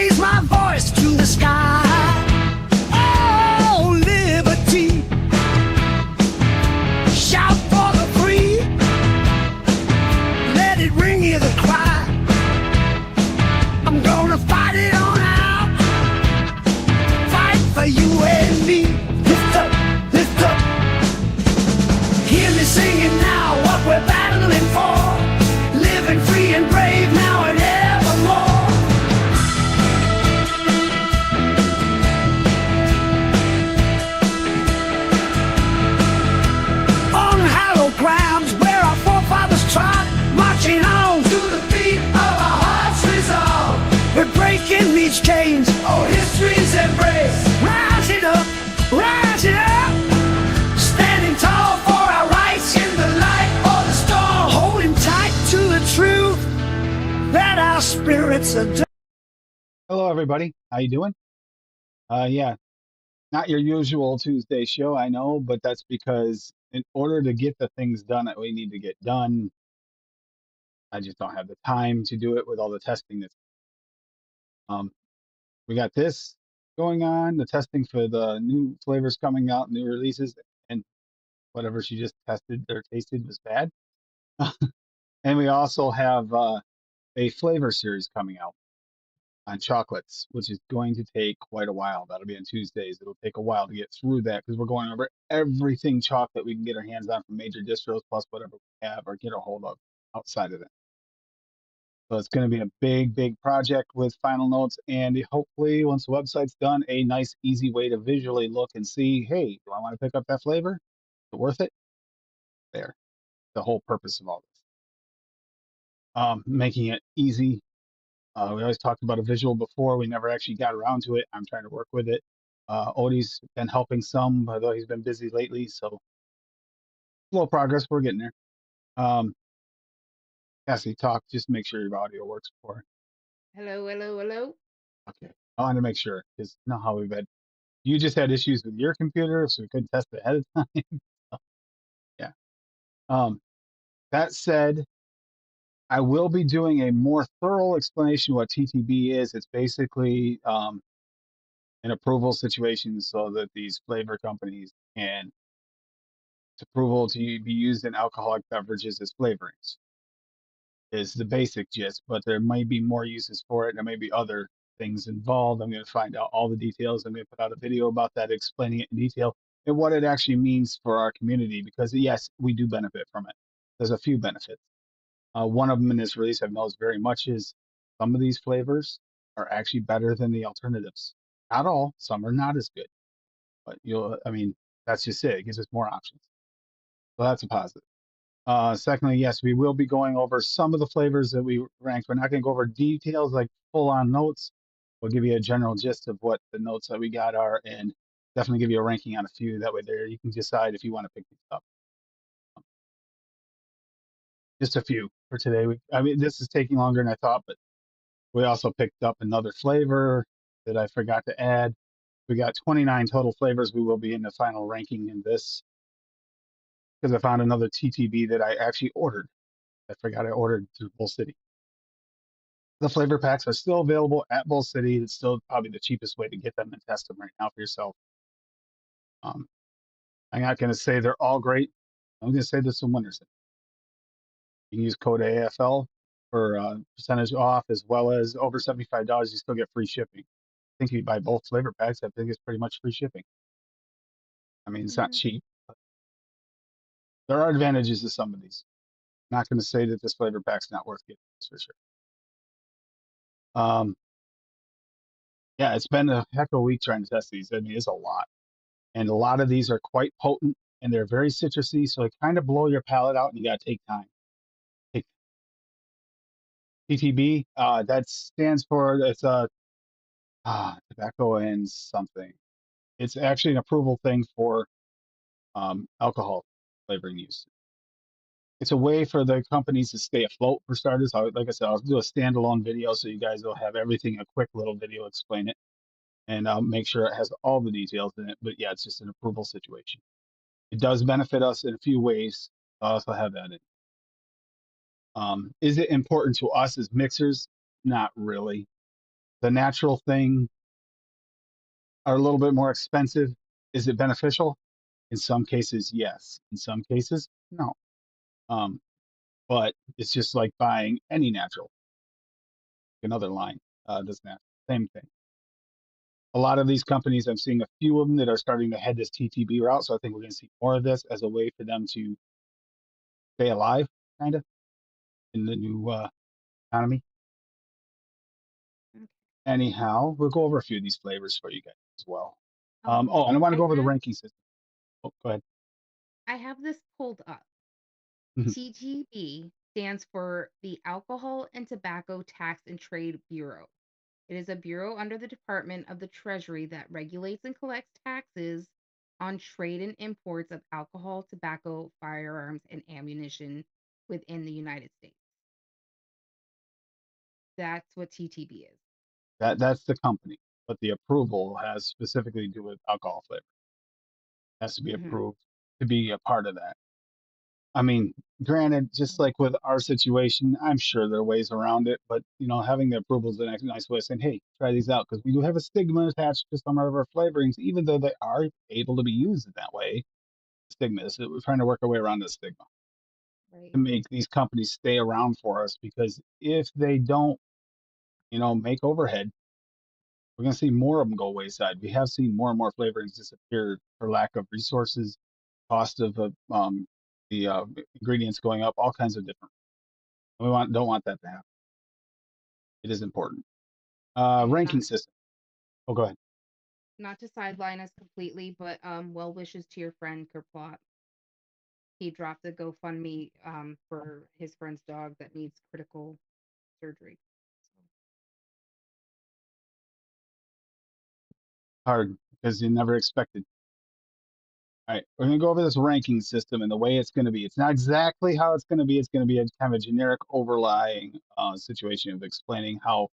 raise my voice to the sky. Oh, liberty, shout for the free, let it ring you the cry. I'm gonna fight it on out, fight for you and me. Lift up, lift up, hear me singing now what we're battling for, living free and brave now and evermore. On hallowed grounds where our forefathers trod, marching on to the beat of our heart's resolve. We're breaking these chains, oh history's embrace. Rise it up, rise it up, standing tall for our rights in the light or the storm, holding tight to the truth that our spirits adore. Hello, everybody. How you doing? Yeah, not your usual Tuesday show, I know, but that's because in order to get the things done that we need to get done, I just don't have the time to do it with all the testing that's um we got this going on, the testing for the new flavors coming out, new releases, and whatever she just tested or tasted was bad. And we also have a flavor series coming out on chocolates, which is going to take quite a while. That'll be on Tuesdays. It'll take a while to get through that because we're going over everything chocolate we can get our hands on from major distros plus whatever we have or get a hold of outside of that. So it's going to be a big, big project with final notes, and hopefully once the website's done, a nice, easy way to visually look and see, hey, do I want to pick up that flavor? Is it worth it? There. The whole purpose of all this. Making it easy. We always talked about a visual before. We never actually got around to it. I'm trying to work with it. Odie's been helping some, although he's been busy lately. So slow progress. We're getting there. Cassie, talk. Just make sure your audio works for. Hello, hello, hello. Okay. I wanted to make sure because you know how we've had. You just had issues with your computer, so we couldn't test it ahead of time. So, yeah. That said, I will be doing a more thorough explanation of what TTB is. It's basically an approval situation so that these flavor companies can approval to be used in alcoholic beverages as flavorings is the basic gist, but there might be more uses for it. There may be other things involved. I'm going to find out all the details. I'm going to put out a video about that, explaining it in detail and what it actually means for our community, because yes, we do benefit from it. There's a few benefits. One of them in this release I've noticed very much is some of these flavors are actually better than the alternatives. Not all, some are not as good, but I mean, that's just it. It gives us more options. So that's a positive. Secondly, yes, we will be going over some of the flavors that we ranked. We're not going to go over details like full on notes. We'll give you a general gist of what the notes that we got are and definitely give you a ranking on a few. That way there you can decide if you want to pick these up. Just a few for today. I mean, this is taking longer than I thought, but we also picked up another flavor that I forgot to add. We got 29 total flavors. We will be in the final ranking in this because I found another TTB that I actually ordered. I forgot I ordered through Bull City. The flavor packs are still available at Bull City. It's still probably the cheapest way to get them and test them right now for yourself. I'm not going to say they're all great. I'm going to say there's some winners. You can use code AFL for percentage off, as well as over $75. You still get free shipping. I think if you buy both flavor packs, I think it's pretty much free shipping. I mean, it's not cheap. But there are advantages to some of these. I'm not going to say that this flavor pack's not worth getting, that's for sure. Yeah, it's been a heck of a week trying to test these. I mean, it's a lot. And a lot of these are quite potent and they're very citrusy, so they kind of blow your palate out and you got to take time. TTB, that stands for, it's a tobacco and something. It's actually an approval thing for alcohol flavoring use. It's a way for the companies to stay afloat for starters. Like I said, I'll do a standalone video so you guys will have everything, a quick little video explain it. And I'll make sure it has all the details in it. But yeah, it's just an approval situation. It does benefit us in a few ways. I also have that in. Is it important to us as mixers? Not really. the natural thing are a little bit more expensive. Is it beneficial? In some cases, yes. In some cases, no. Um, but it's just like buying any natural, another line, this natural, same thing. A lot of these companies, I'm seeing a few of them that are starting to head this TTB route. So I think we're going to see more of this as a way for them to stay alive, kind of, in the new economy. Okay. Anyhow, we'll go over a few of these flavors for you guys as well. Um, Oh, and I want to I go over the have ranking system. Oh, go ahead. I have this pulled up. Mhm. TTB stands for the Alcohol and Tobacco Tax and Trade Bureau. It is a bureau under the Department of the Treasury that regulates and collects taxes on trade and imports of alcohol, tobacco, firearms, and ammunition within the United States. That's what TTB is. That's the company, but the approval has specifically to do with alcohol flavor. Has to be Hmm. approved to be a part of that. I mean, granted, just like with our situation, I'm sure there are ways around it, but having the approval is a nice way of saying, "Hey, try these out," because we do have a stigma attached to some of our flavorings, even though they are able to be used in that way. Stigma is that we're trying to work our way around the stigma to Right. make these companies stay around for us, because if they don't, make overhead, we're going to see more of them go wayside. We have seen more and more flavorings disappear for lack of resources, cost of the ingredients going up, all kinds of different. We don't want that to happen. It is important. And Ranking system. Oh, go ahead. not to sideline us completely, but well wishes to your friend Kerplot. He dropped a GoFundMe for his friend's dog that needs critical surgery. So, Hard because you never expected. All right, we're going to go over this ranking system and the way it's going to be. It's not exactly how it's going to be. It's going to be a kind of a generic overlying situation of explaining how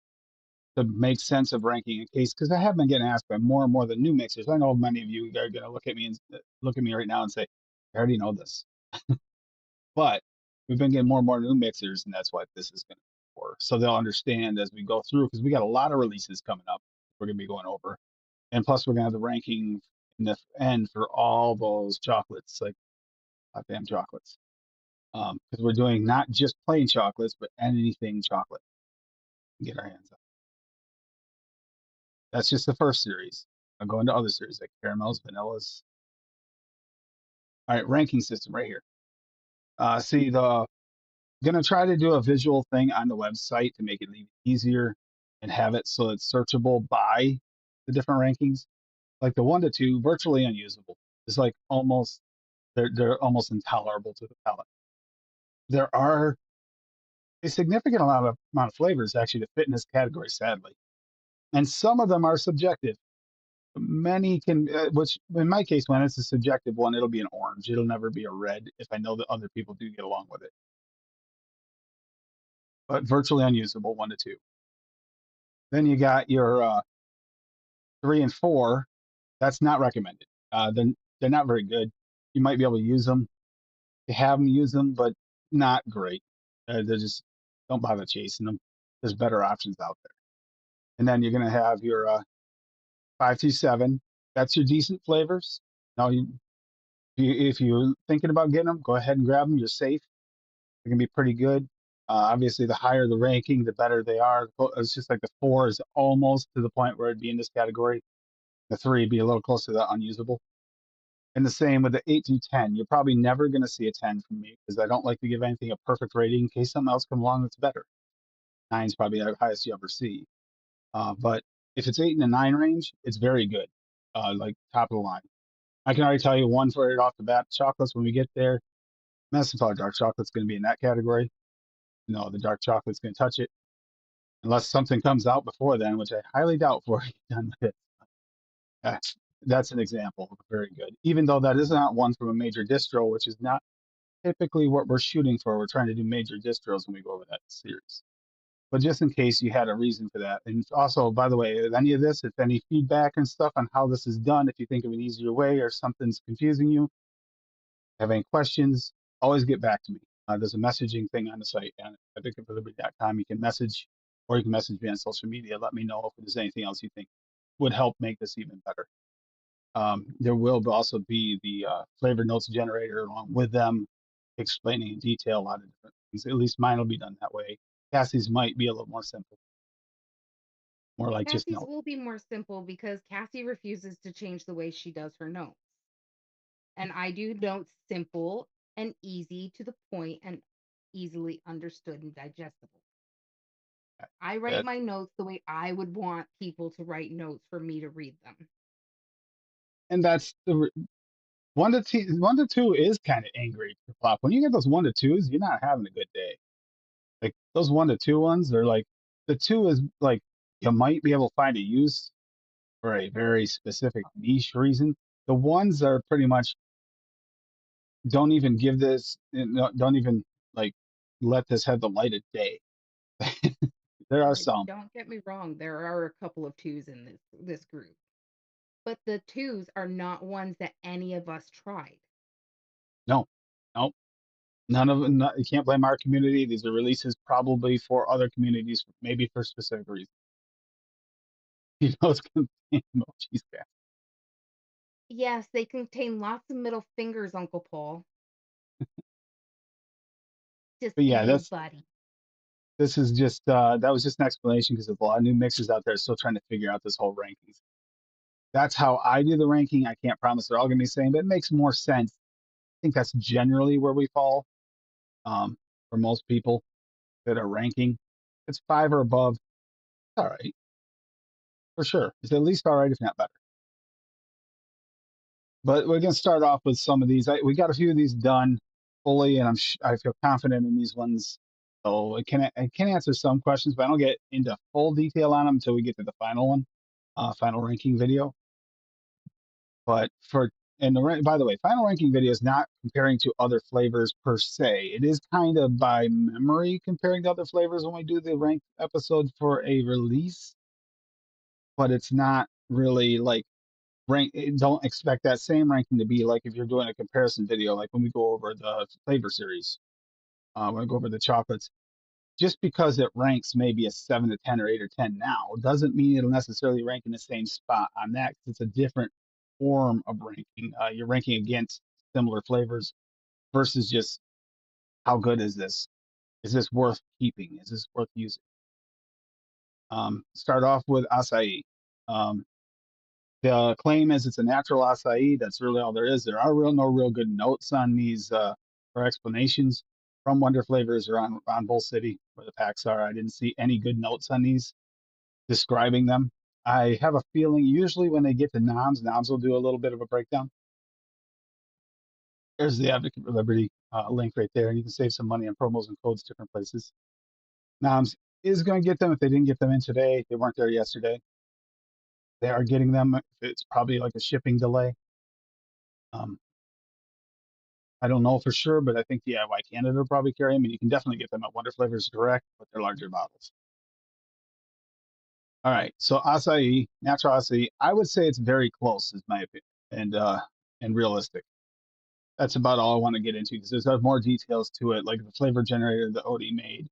to make sense of ranking a case, because I have been getting asked by more and more of the new mixers. I know many of you are going to look at me and look at me right now and say, "I already know this," but we've been getting more and more new mixers, and that's what this is going to be for. So they'll understand as we go through, because we got a lot of releases coming up. We're going to be going over, and plus we're going to have the ranking in the end for all those chocolates, like goddamn chocolates, because we're doing not just plain chocolates, but anything chocolate. Get our hands on. That's just the first series. I'll go into other series like caramels, vanillas. All right, ranking system right here. See, the gonna try to do a visual thing on the website to make it even easier and have it so it's searchable by the different rankings. Like the 1 to 2, virtually unusable. It's like almost they're almost intolerable to the palate. There are a significant amount of flavors actually that fit in this category, sadly, and some of them are subjective. Many can, which in my case, when it's a subjective one, it'll be an orange. It'll never be a red if I know that other people do get along with it. But virtually unusable, 1 to 2. Then you got your 3 and 4. That's not recommended. They're not very good. You might be able to use them. To have them, use them, but not great. They're just, don't bother chasing them. There's better options out there. And then you're gonna have your 5 through 7. That's your decent flavors. Now, if you're thinking about getting them, go ahead and grab them. You're safe. They can be pretty good. Obviously, the higher the ranking, the better they are. It's just like the 4 is almost to the point where it'd be in this category. The 3 would be a little closer to the unusable. And the same with the 8 through 10. You're probably never going to see a 10 from me because I don't like to give anything a perfect rating in case something else comes along that's better. 9 is probably the highest you ever see. But if it's 8 in the 9 range, it's very good, like top of the line. I can already tell you one for it off the bat. Chocolates, when we get there, Messify dark chocolate's going to be in that category. No, the dark chocolate's going to touch it unless something comes out before then, which I highly doubt for done with it. Uh, that's an example. Very good. Even though that is not one from a major distro, which is not typically what we're shooting for. We're trying to do major distros when we go over that series. But just in case you had a reason for that. And also, by the way, with any of this, if any feedback and stuff on how this is done, if you think of an easier way or something's confusing you, have any questions, always get back to me. There's a messaging thing on the site, and I think at liberty.com you can message. or you can message me on social media. Let me know if there's anything else you think would help make this even better. There will also be the flavor notes generator along with them, explaining in detail a lot of different things. At least mine will be done that way. Cassie's might be a little more simple, more like just Cassie's notes. will be more simple because Cassie refuses to change the way she does her notes. And I do notes simple and easy to the point and easily understood and digestible. I write That my notes the way I would want people to write notes for me to read them. and that's the 1 to 2 is kind of angry for plop. When you get those 1 to 2s, you're not having a good day. Like those 1 to 2 ones are like the two is like you might be able to find a use for a very specific niche reason. The ones are pretty much don't even give this, don't even like let this have the light of day. There are some. Don't get me wrong, there are a couple of twos in this group. But the twos are not ones that any of us tried. No, no, none of them. You can't blame our community. These are releases probably for other communities, maybe for specific reasons. You know, it's contain emojis. Yes, they contain lots of middle fingers, Uncle Paul. Just But yeah, kidding, that's buddy. this is just that was just an explanation because there's a lot of new mixers out there still trying to figure out this whole rankings. That's how I do the ranking. I can't promise they're all going to be the same, but it makes more sense. I think that's generally where we fall for most people that are ranking. It's 5 or above. All right, for sure. It's at least all right, if not better. But we're going to start off with some of these. We got a few of these done fully, and I feel confident in these ones. So I can answer some questions, but I don't get into full detail on them until we get to the final one, final ranking video. But for and by the way, final ranking video is not comparing to other flavors per se. It is kind of by memory comparing to other flavors when we do the ranked episode for a release, but it's not really like don't expect that same ranking to be like if you're doing a comparison video, like when we go over the flavor series, when we go over the chocolates. Just because it ranks maybe a 7 to 10 or 8 or 10 now doesn't mean it'll necessarily rank in the same spot on that 'cause it's a different form of ranking. You're ranking against similar flavors versus just how good is this? Is this worth keeping? Is this worth using? Start off with acai. Um, the claim is it's a natural acai. That's really all there is. There are no real good notes on these or explanations from Wonder Flavors or on Bull City where the packs are. I didn't see any good notes on these describing them. I have a feeling usually when they get to noms will do a little bit of a breakdown. There's the Advocate for Liberty link right there, and you can save some money on promos and codes different places. Noms is going to get them if they didn't get them in today. They weren't there yesterday. They are getting them. It's probably like a shipping delay. Um, I don't know for sure, but I think DIY Canada will probably carry them, and you can definitely get them at Wonder Flavors Direct, but they're larger bottles. All right, so acai, natural acai, I would say it's very close, is my opinion, and realistic. That's about all I want to get into because there's more details to it, like the flavor generator that Odie made.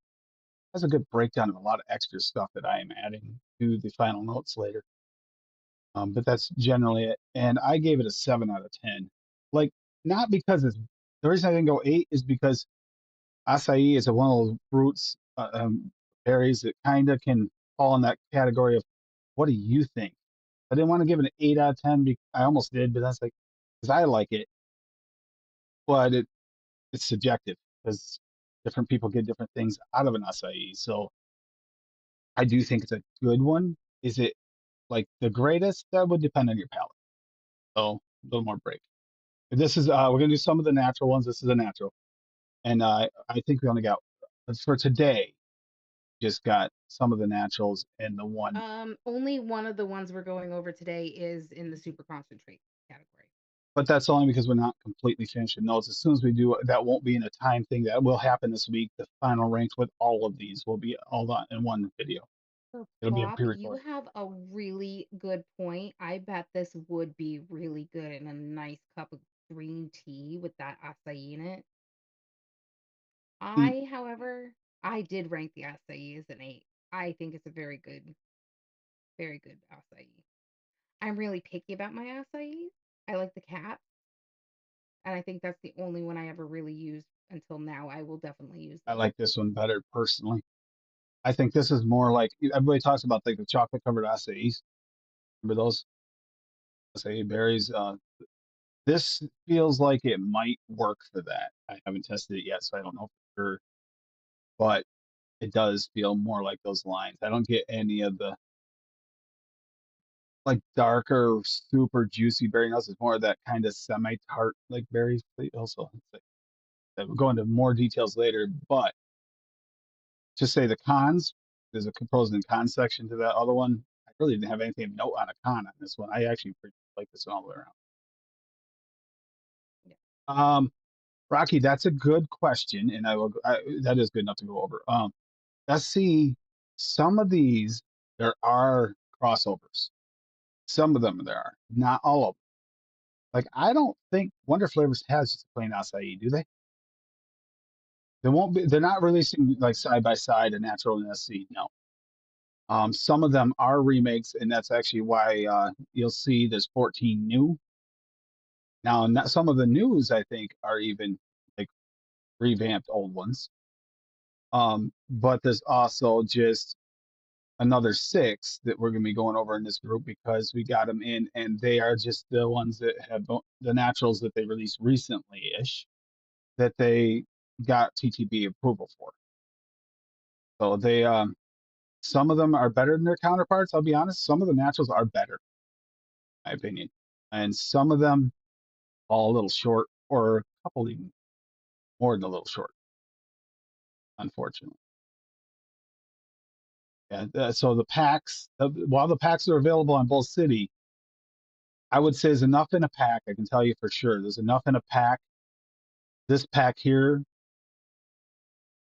Has a good breakdown of a lot of extra stuff that I am adding to the final notes later. But that's generally it. And I gave it a 7 out of 10. Like, not because it's the reason I didn't go 8 is because acai is one of those fruits, berries that kind of can fall in that category of what do you think? I didn't want to give it an 8 out of 10. I almost did, but that's like because I like it, but it's subjective because different people get different things out of an acai. So I do think it's a good one. Is it like the greatest? That would depend on your palate. So a little more break. This is we're gonna do some of the natural ones. This is a natural, and I think we only got for today. Just got some of the naturals and the one, Only one of the ones we're going over today is in the super concentrate category. but that's only because we're not completely finished with notes. As soon as we do, that won't be in a time thing. That will happen this week. The final ranks with all of these will be all done in one video. So It'll be a Plop, you pre-record. have a really good point. I bet this would be really good in a nice cup of green tea with that acai in it. See, However, I did rank the acai as an 8. I think it's a very good acai. I'm really picky about my acai. I like the cap, and I think that's the only one I ever really used until now. I will definitely use I this. like this one better personally. I think this is more like everybody talks about like the chocolate covered acais. Remember those acai berries? This feels like it might work for that. I haven't tested it yet, so I don't know for sure. But it does feel more like those lines. I don't get any of the like darker, super juicy berry notes. It's more of that kind of semi-tart like berries. Also, it's like, we'll go into more details later, but just say the cons. There's a pros and cons section to that other one. I really didn't have anything to note on a con on this one. I actually pretty like this one all the way Yeah. around. Rocky, that's a good question, and that is good enough to go over. Let's see. Some of these there are crossovers. Some of them there are, not all of them. Like I don't think Wonder Flavors has just a plain acai, do they? They won't be. They're not releasing like side by side a natural and SC. No. Some of them are remakes, and that's actually why you'll see there's 14 new. Now, not, some of the news I think are even like revamped old ones. But there's also just another six that we're going to be going over in this group because we got them in, and they are just the ones that have the naturals that they released recently ish that they got TTB approval for. So they some of them are better than their counterparts. I'll be honest. Some of the naturals are better, in my opinion, and some of them fall a little short, or a couple even more than a little short, unfortunately. Yeah. So the packs, while the packs are available on both city, I would say there's enough in a pack. I can tell you for sure. There's enough in a pack. This pack here,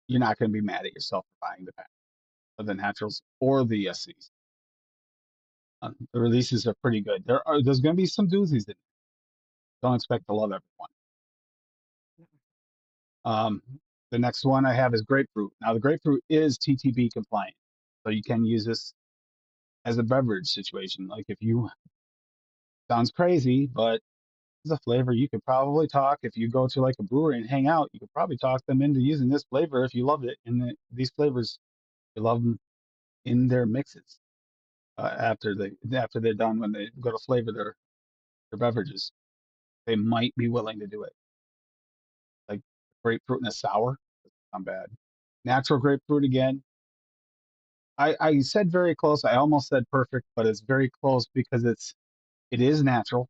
you're not going to be mad at yourself for buying the pack of the naturals or the SCs. The releases are pretty good. There's going to be some doozies in it. Don't expect to love everyone. Um, the next one I have is grapefruit. Now the grapefruit is TTB compliant, so you can use this as a beverage situation. Like if you sounds crazy, but it's a flavor you could probably talk if you go to like a brewery and hang out. You could probably talk them into using this flavor if you loved it. And these flavors, you love them in their mixes after they're done when they go to flavor their beverages. They might be willing to do it. Like grapefruit and a sour, not bad. Natural grapefruit again. I said very close. I almost said perfect, but it's very close because it is natural,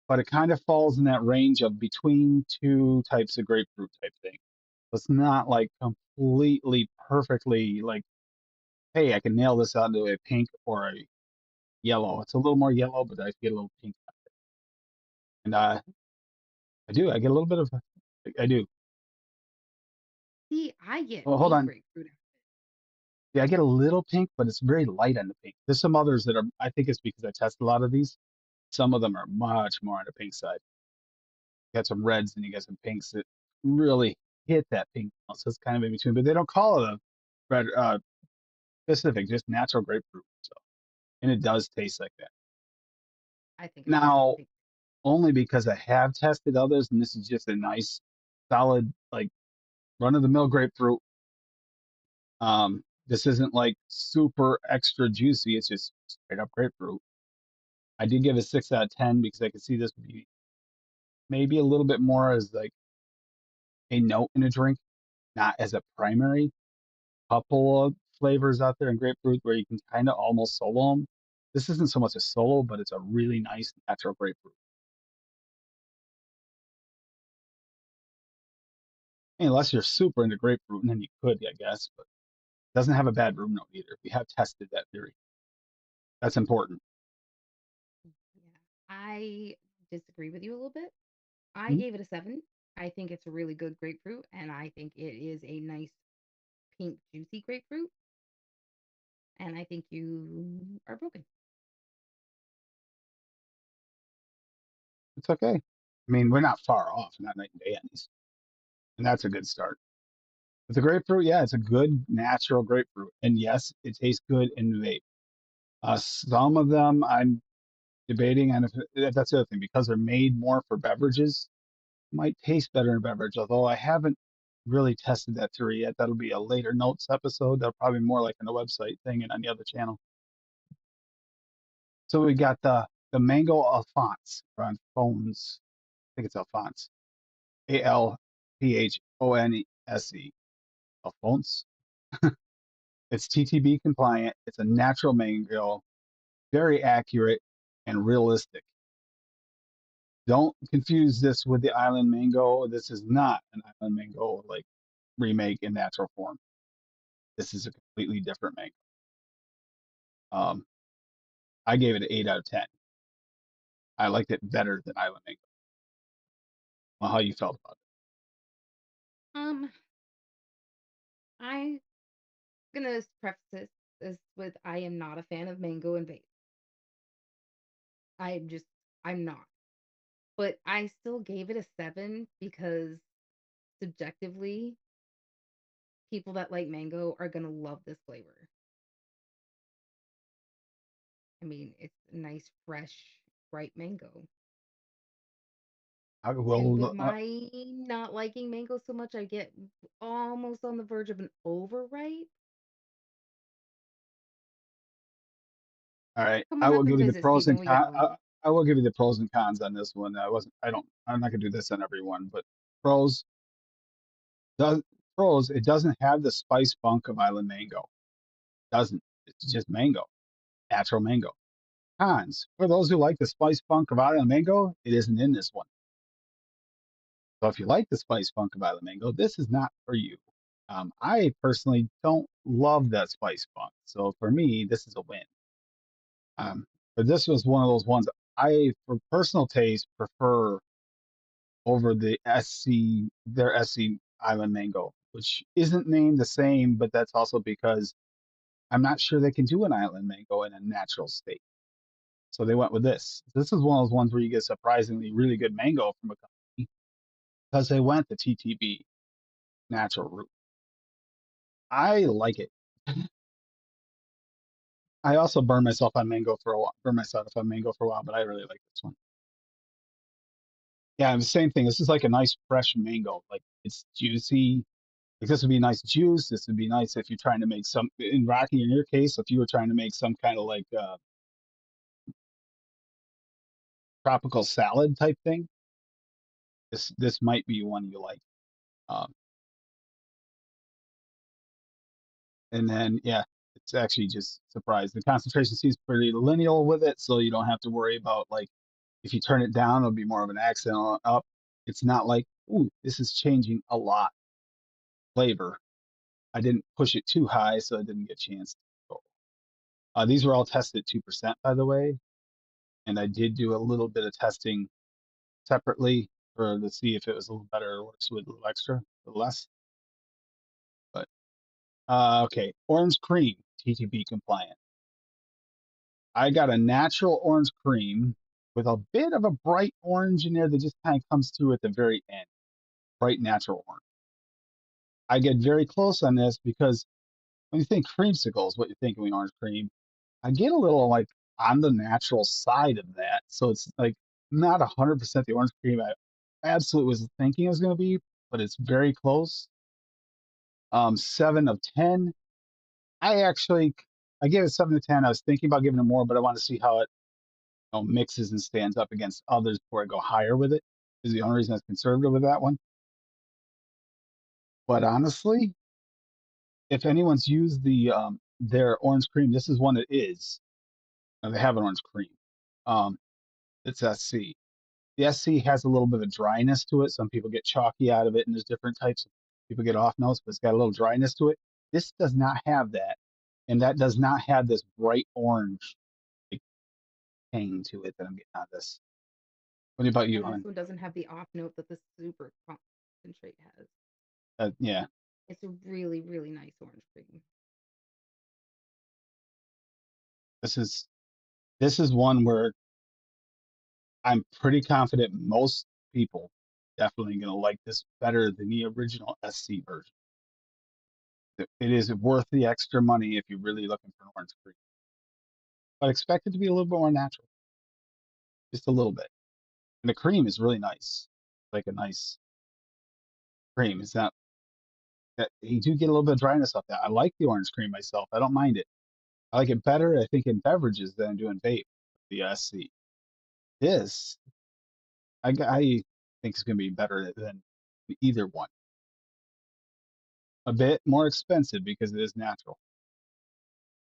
but it kind of falls in that range of between two types of grapefruit type thing. It's not like completely perfectly like, hey, I can nail this out into a pink or a yellow. It's a little more yellow, but I get a little pink. And I do. I get a little bit of. I do. See, I get Well, hold pink on. grapefruit. Yeah, I get a little pink, but it's very light on the pink. There's some others that are. I think it's because I test a lot of these. Some of them are much more on the pink side. You got some reds and you got some pinks that really hit that pink. So it's kind of in between, but they don't call it a red specific, just natural grapefruit. So, and it does taste like that. I think it tastes like Now, pink. only because I have tested others, and this is just a nice, solid, like run of the mill grapefruit. This isn't like super extra juicy. It's just straight up grapefruit. I did give it 6 out of 10 because I could see this would be maybe a little bit more as like a note in a drink, not as a primary. Couple of flavors out there in grapefruit where you can kind of almost solo them. This isn't so much a solo, but it's a really nice natural grapefruit. Unless you're super into grapefruit, and then you could, I guess, but it doesn't have a bad room note either. We have tested that theory. That's important. Yeah. I disagree with you a little bit. I Mhm. gave it a 7. I think it's a really good grapefruit, and I think it is a nice pink, juicy grapefruit. And I think you are broken. It's okay. I mean, we're not far off, not night and day on these, and that's a good start. With the grapefruit, yeah, it's a good natural grapefruit, and yes, it tastes good in vape. Some of them I'm debating, and if that's the other thing, because they're made more for beverages, might taste better in beverage. Although I haven't really tested that theory yet. That'll be a later notes episode. That'll probably be more like on the website thing and on the other channel. So we got the mango alphonse on phones. I think it's alphonse. Alphonse. Alphonse. It's TTB compliant. It's a natural mango, very accurate and realistic. Don't confuse this with the island mango. This is not an island mango like remake in natural form. This is a completely different mango. Um, I gave it an 8 out of 10. I liked it better than island mango. Well, how you felt about Um, I'm gonna preface this with I am not a fan of mango and vape. I'm just I'm not. But I still gave it a 7 because subjectively, people that like mango are gonna love this flavor. I mean, it's a nice, fresh, bright mango. it. I And with will. my not liking mango so much, I get almost on the verge of an overripe. All right, I Coming will up and give you the visit, pros Stephen. and We cons. got one. I will give you the pros and cons on this one. I wasn't. I don't. I'm not gonna do this on everyone, but pros. Does pros. It doesn't have the spice funk of island mango. Doesn't. It's just mango, natural mango. Cons. For those who like the spice funk of island mango, it isn't in this one. So if you like the spice funk of island mango, this is not for you. I personally don't love that spice funk. So for me, this is a win. Um, but this was one of those ones I, for personal taste, prefer over the their SC Island Mango, which isn't named the same, but that's also because I'm not sure they can do an Island Mango in a natural state. So they went with this. This is one of those ones where you get surprisingly really good mango from a company because they went the TTB natural route. I like it. I also burned myself on mango for a while. Burned myself on mango for a while, but I really like this one. Yeah, the same thing. This is like a nice fresh mango. Like it's juicy. Like this would be a nice juice. This would be nice if you're trying to make some in Rocky in your case, if you were trying to make some kind of like tropical salad type thing. This might be one you like. Um, and then yeah, it's actually just surprised. The concentration seems pretty lineal with it, so you don't have to worry about like if you turn it down, it'll be more of an accent on up. It's not like, ooh, this is changing a lot flavor. I didn't push it too high, so I didn't get a chance to go. These were all tested at 2%, by the way, and I did do a little bit of testing separately for to see if it was a little better or worse with a little extra, a little less. But okay, orange cream, TTB compliant. I got a natural orange cream with a bit of a bright orange in there that just kind of comes through at the very end. Bright natural orange. I get very close on this because when you think creamsicles, what you're thinking with orange cream, I get a little like on the natural side of that. So it's like not 100% the orange cream I absolutely was thinking it was going to be, but it's very close. 7 of 10. I actually I gave it 7 to 10. I was thinking about giving it more, but I want to see how it mixes and stands up against others before I go higher with it. Is the only reason I was conservative with that one. But honestly, if anyone's used their orange cream, this is one that is. They have an orange cream. Um, it's SC. The SC has a little bit of dryness to it. Some people get chalky out of it, and there's different types of people get off notes, but it's got a little dryness to it. This does not have that, and that does not have this bright orange like, tang to it that I'm getting out of this. What about you, And this hon? one doesn't have the off note that the super concentrate has. Yeah, It's a really, really nice orange cream. this is this is one where I'm pretty confident most people definitely gonna like this better than the original SC version. It is worth the extra money if you're really looking for an orange cream. But expect it to be a little bit more natural, just a little bit. And the cream is really nice, like a nice cream. It's not that you do get a little bit of dryness off that. I like the orange cream myself. I don't mind it. I like it better, I think, in beverages than I do in vape. The SC. This, I think is going to be better than either one. A bit more expensive because it is natural.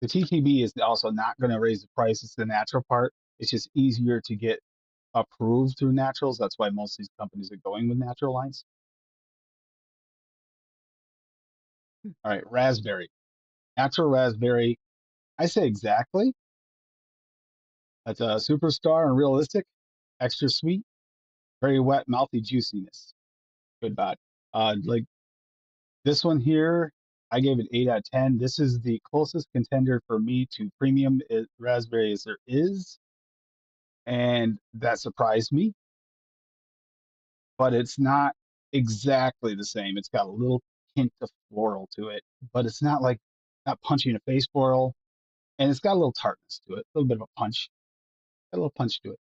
The TTB is also not going to raise the price. It's the natural part. It's just easier to get approved through naturals. That's why most of these companies are going with natural lines. Hmm. All right, raspberry. Natural raspberry. I say exactly. That's a superstar and realistic. Extra sweet. Very wet, mouthy juiciness. Good body. Like this one here, I gave it 8 out of 10. This is the closest contender for me to premium raspberry as there is. And that surprised me, but it's not exactly the same. It's got a little hint of floral to it, but it's not like not punching a face floral. And it's got a little tartness to it, a little bit of a punch, got a little punch to it.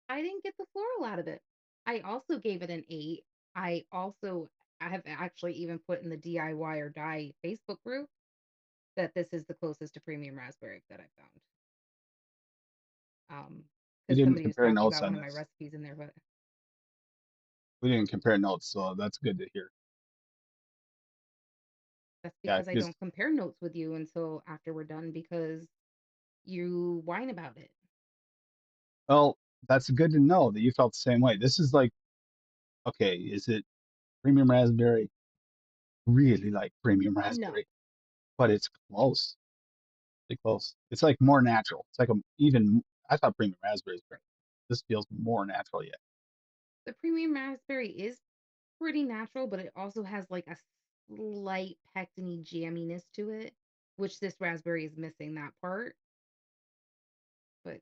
I didn't get the floral out of it. I also gave it an 8. I also I have actually even put in the DIY or die Facebook group that this is the closest to premium raspberry that I've found. We Because didn't somebody was compare talking notes about on one of my this. recipes in there, but We didn't compare notes, so that's good to hear. that's Yeah, because I because don't compare notes with you until after we're done because you whine about it. well, that's good to know that you felt the same way. This is like, okay, is it premium raspberry? Really like premium No, raspberry, but it's close. Pretty close. It's like more natural. It's like a even. I thought premium raspberry is great. This feels more natural yet. the premium raspberry is pretty natural, but it also has like a slight pectiny jamminess to it, which this raspberry is missing that part. But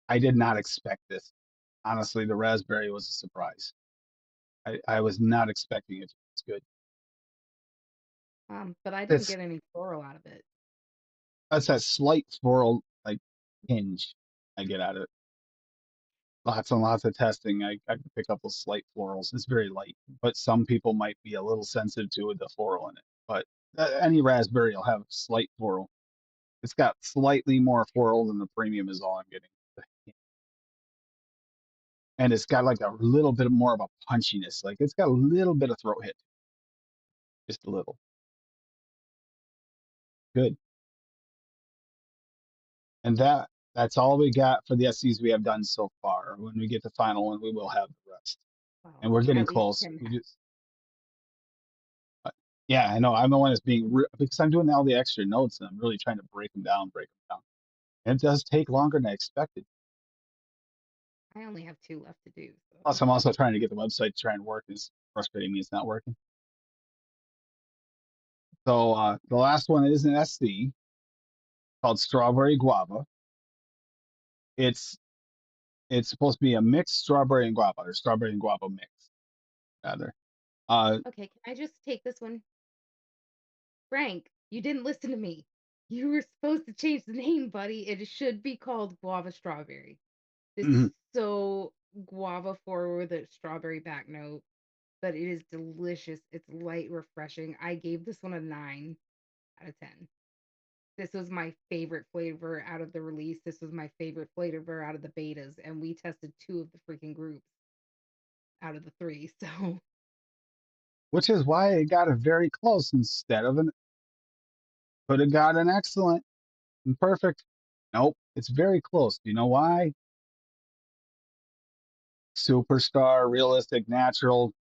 I did not expect this. Honestly, the raspberry was a surprise. I was not expecting it. It's good. but I didn't It's get any floral out of it. that's that slight floral like hinge I get out of it. Lots and lots of testing. I can pick up those slight florals. It's very light, but some people might be a little sensitive to the floral in it. But any raspberry will have slight floral. It's got slightly more floral than the premium is all I'm getting. And it's got like a little bit more of a punchiness. Like it's got a little bit of throat hit, just a little. Good. And that's all we got for the SCs we have done so far. When we get the final one, we will have the rest. And Well, we're getting at least close. Tim We has. just, yeah, I know. I'm the one that's being because I'm doing all the extra notes and I'm really trying to break them down. And it does take longer than I expected. I only have 2 left to do, so Plus, I'm also trying to get the website to try and work. It's frustrating me. It's not working. So the last one is an SC called Strawberry Guava. It's it's supposed to be a mixed strawberry and guava, or strawberry and guava mix, rather. Uh, okay, can I just take this one? Frank, you didn't listen to me. You were supposed to change the name, buddy. It should be called guava strawberry. This is so guava forward with a strawberry back note, but it is delicious. It's light, refreshing. I gave this one a 9 out of 10. This was my favorite flavor out of the release. This was my favorite flavor out of the betas, and we tested 2 of the freaking groups out of the 3. So, which is why it got a very close instead of an could have got an excellent and perfect. Nope, it's very close. Do you know why? Superstar, realistic, natural,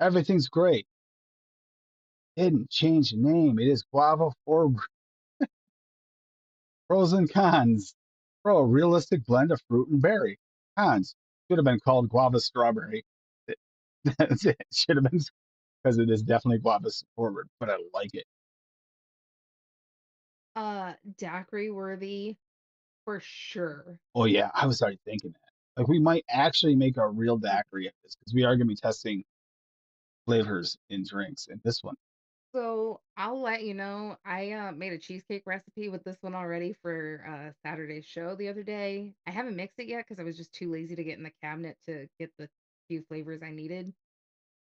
everything's great. Didn't change the name. It is guava for pros and cons. Pro, a realistic blend of fruit and berry. Cons should have been called guava strawberry. That's it. Should have been because it is definitely guava forward, but I like it. daiquiri worthy for sure. Oh yeah, I was already thinking that. Like we might actually make a real daiquiri of this because we are going to be testing flavors in drinks, and this one So I'll let you know. I made a cheesecake recipe with this one already for Saturday's show the other day. I haven't mixed it yet because I was just too lazy to get in the cabinet to get the few flavors I needed.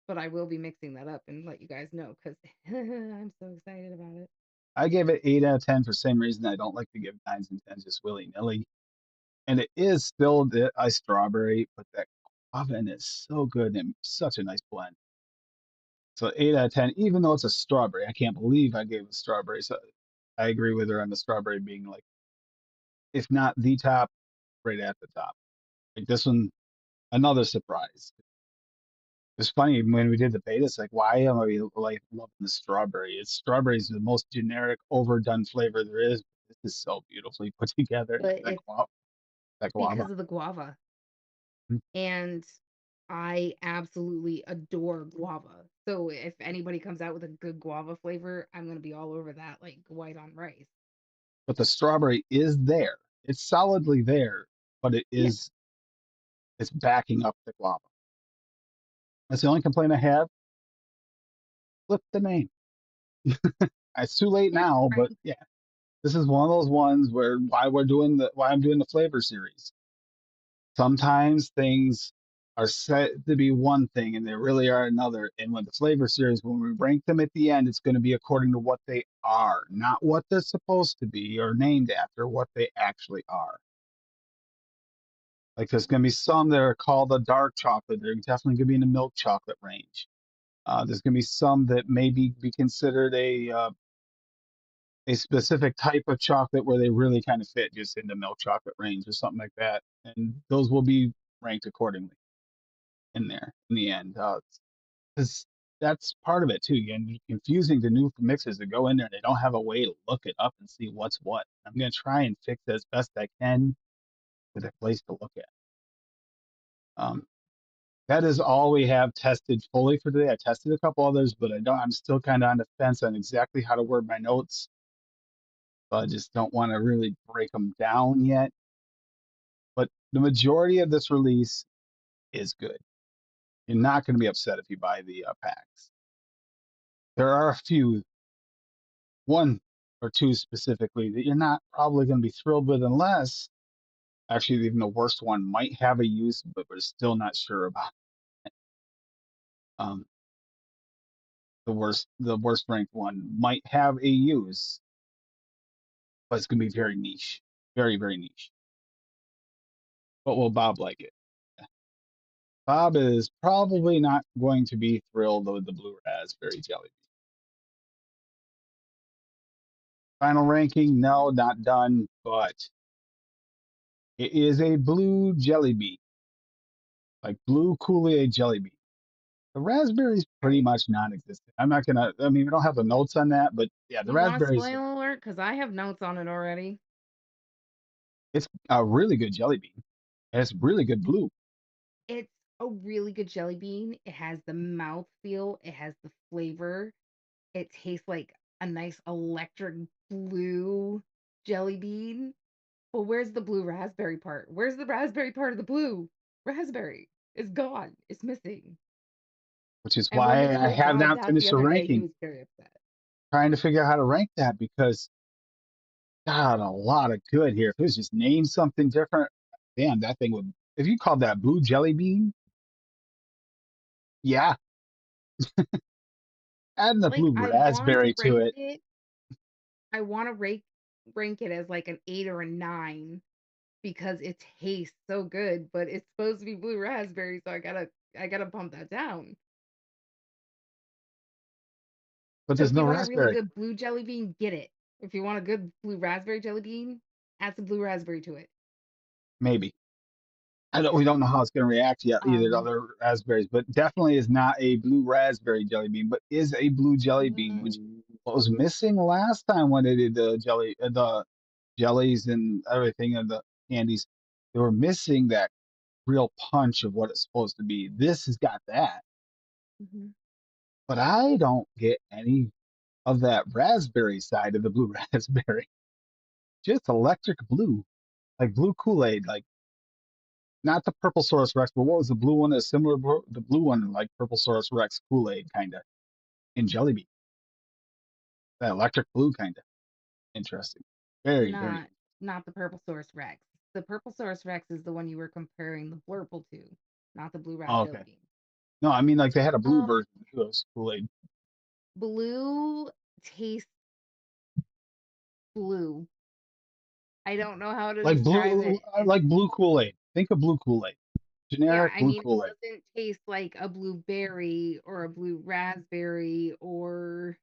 But I will be mixing that up and let you guys know because I'm so excited about it. I gave it 8 out of 10 for the same reason I don't like to give 9s and 10s just willy nilly. And it is still a strawberry, but that oven is so good and such a nice blend. So 8 out of 10, even though it's a strawberry, I can't believe I gave it strawberry. So I agree with her on the strawberry being like, if not the top, right at the top. Like this one, another surprise. It's funny when we did the beta. It's like, why am I like loving the strawberry? It's strawberry is the most generic, overdone flavor there is. This is so beautifully put together. But That it's guava, that guava. because of the guava. Mm. And I absolutely adore guava. So if anybody comes out with a good guava flavor, I'm gonna be all over that like white on rice. But the strawberry is there. It's solidly there, but Yeah, it's backing up the guava. That's the only complaint I have. Flip the name. It's too late yeah, now, but right. yeah, this is one of those ones where why I'm doing the flavor series. Sometimes things are set to be one thing and they really are another. And when the flavor series, when we rank them at the end, it's going to be according to what they are, not what they're supposed to be or named after, what they actually are. Like there's going to be some that are called a dark chocolate. They're definitely going to be in the milk chocolate range. There's going to be some that maybe be considered a specific type of chocolate where they really kind of fit just in the milk chocolate range or something like that, and those will be ranked accordingly in there in the end. Because that's part of it too. Again, confusing the new mixes that go in there. They don't have a way to look it up and see what's what. I'm going to try and fix it as best I can with a place to look at. Um, that is all we have tested fully for today. I tested a couple others, but I don't. I'm still kind of on the fence on exactly how to word my notes. So I just don't want to really break them down yet. But the majority of this release is good. You're not going to be upset if you buy the packs. There are a few, one or two specifically, that you're not probably going to be thrilled with unless actually even the worst one might have a use, but we're still not sure about. Um, the worst ranked one might have a use, but it's going to be very niche, very very niche. But will Bob like it? Bob is probably not going to be thrilled with the blue raspberry jelly. Final ranking, no, not done, but it is a blue jelly bean, like blue Kool-Aid jelly bean. The raspberry's All pretty right. much non-existent. I'm not gonna. I mean, we don't have the notes on that, but yeah, the You want a raspberries. spoiler alert? Because I have notes on it already. It's a really good jelly bean, and it's really good blue, It's a really good jelly bean. It has the mouth feel. It has the flavor. It tastes like a nice electric blue jelly bean. Well, where's the blue raspberry part? Where's the raspberry part of the blue raspberry? It's gone. It's missing. which is And when we why I told have Bob not that the finished the other day, he ranking, was very upset. trying to figure out how to rank that because God, a lot of good here. If it was just name something different, damn, that thing would. If you called that blue jelly bean, yeah, adding the Like blue I want to raspberry to rank it, it. I want to rank it as like an 8 or a 9 because it tastes so good, but it's supposed to be blue raspberry, so I gotta bump that down. but So there's if you no want a really raspberry. good blue jelly bean, get it. If you want a good blue raspberry jelly bean, add some blue raspberry to it. Maybe. We don't know how it's going to react yet, either to Um, other raspberries, but definitely is not a blue raspberry jelly bean, but is a blue jelly bean, which mm, what was missing last time when they did the jellies and everything and the candies. They were missing that real punch of what it's supposed to be. This has got that, mhm. but I don't get any of that raspberry side of the blue raspberry. Just electric blue, like blue Kool-Aid, like not the Purple Saurus Rex, but what was the blue one? That's similar, the blue one like Purple Saurus Rex Kool Aid kind of in Jelly Bean, that electric blue kind of interesting. Very, very. Not not the Purple Source Rex. The Purple Source Rex is the one you were comparing the Blurple to, not the Blue Oh, Raspberry okay. Bean. No, I mean like they had a blue Um, version of those Kool Aid, blue tastes blue. I don't know how to describe it. like blue Kool Aid. Think of blue Kool Aid, Yeah, generic I blue mean, it Kool Aid. doesn't taste like a blueberry or a blue raspberry or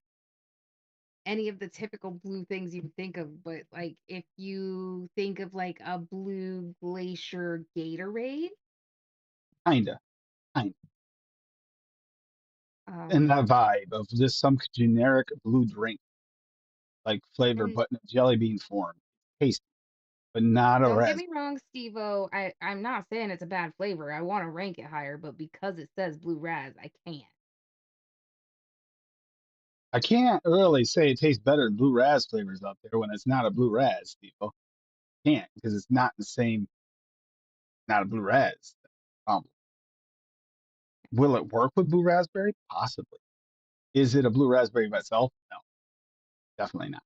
any of the typical blue things you would think of, but like if you think of like a blue glacier Gatorade, Kinda, kind, in um, that vibe of just some generic blue drink like flavor, and but in a jelly bean form. Tasty, but not a don't get res. me wrong, Steve-O, I'm not saying it's a bad flavor. I want to rank it higher, but because it says blue raz, I can't. I can't really say it tastes better than blue raz flavors out there when it's not a blue raz, people. Can't because it's not the same, not a blue raz. Um, will it work with blue raspberry? Possibly. Is it a blue raspberry by itself? No, definitely not.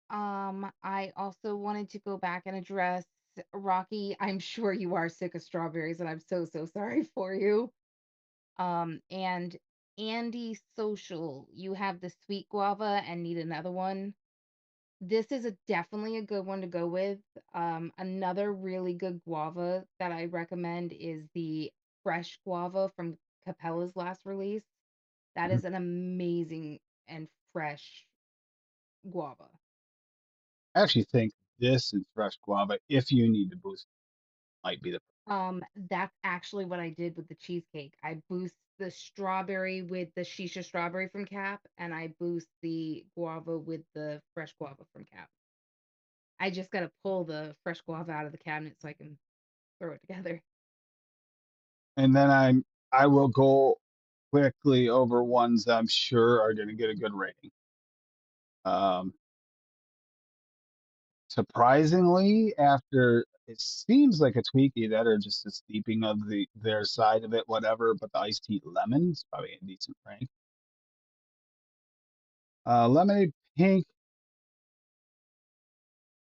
I also wanted to go back and address Rocky. I'm sure you are sick of strawberries, and I'm so sorry for you. And Andy Social, you have the sweet guava and need another one. This is definitely a good one to go with. Another really good guava that I recommend is the fresh guava from Capella's last release. That Mhm. is an amazing and fresh guava. I actually think this and fresh guava, if you need to boost, might be the. That's actually what I did with the cheesecake. I boost the strawberry with the shisha strawberry from Cap, and I boost the guava with the fresh guava from Cap. I just gotta pull the fresh guava out of the cabinet so I can throw it together. And then I will go quickly over ones I'm sure are going to get a good rating. Um, Surprisingly, after it seems like a tweaky that are just a steeping of their side of it, whatever, but the iced tea lemon's probably a decent rank. Lemonade pink,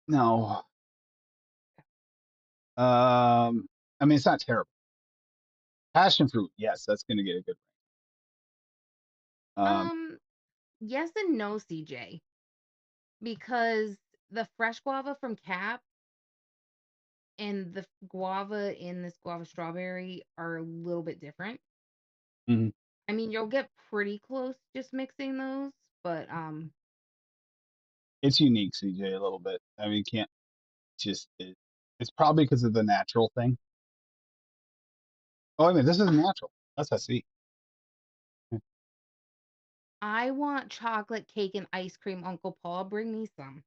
no. I mean it's not terrible. Passion fruit, yes, that's gonna get a good rank. Um, yes and no, CJ, because the fresh guava from Cap and the guava in this guava strawberry are a little bit different. Mhm. I mean, you'll get pretty close just mixing those, but It's unique, CJ, a little bit. I mean, you can't just it's probably because of the natural thing. Oh, wait a minute, this is natural. That's I see. I want chocolate cake and ice cream, Uncle Paul. Bring me some.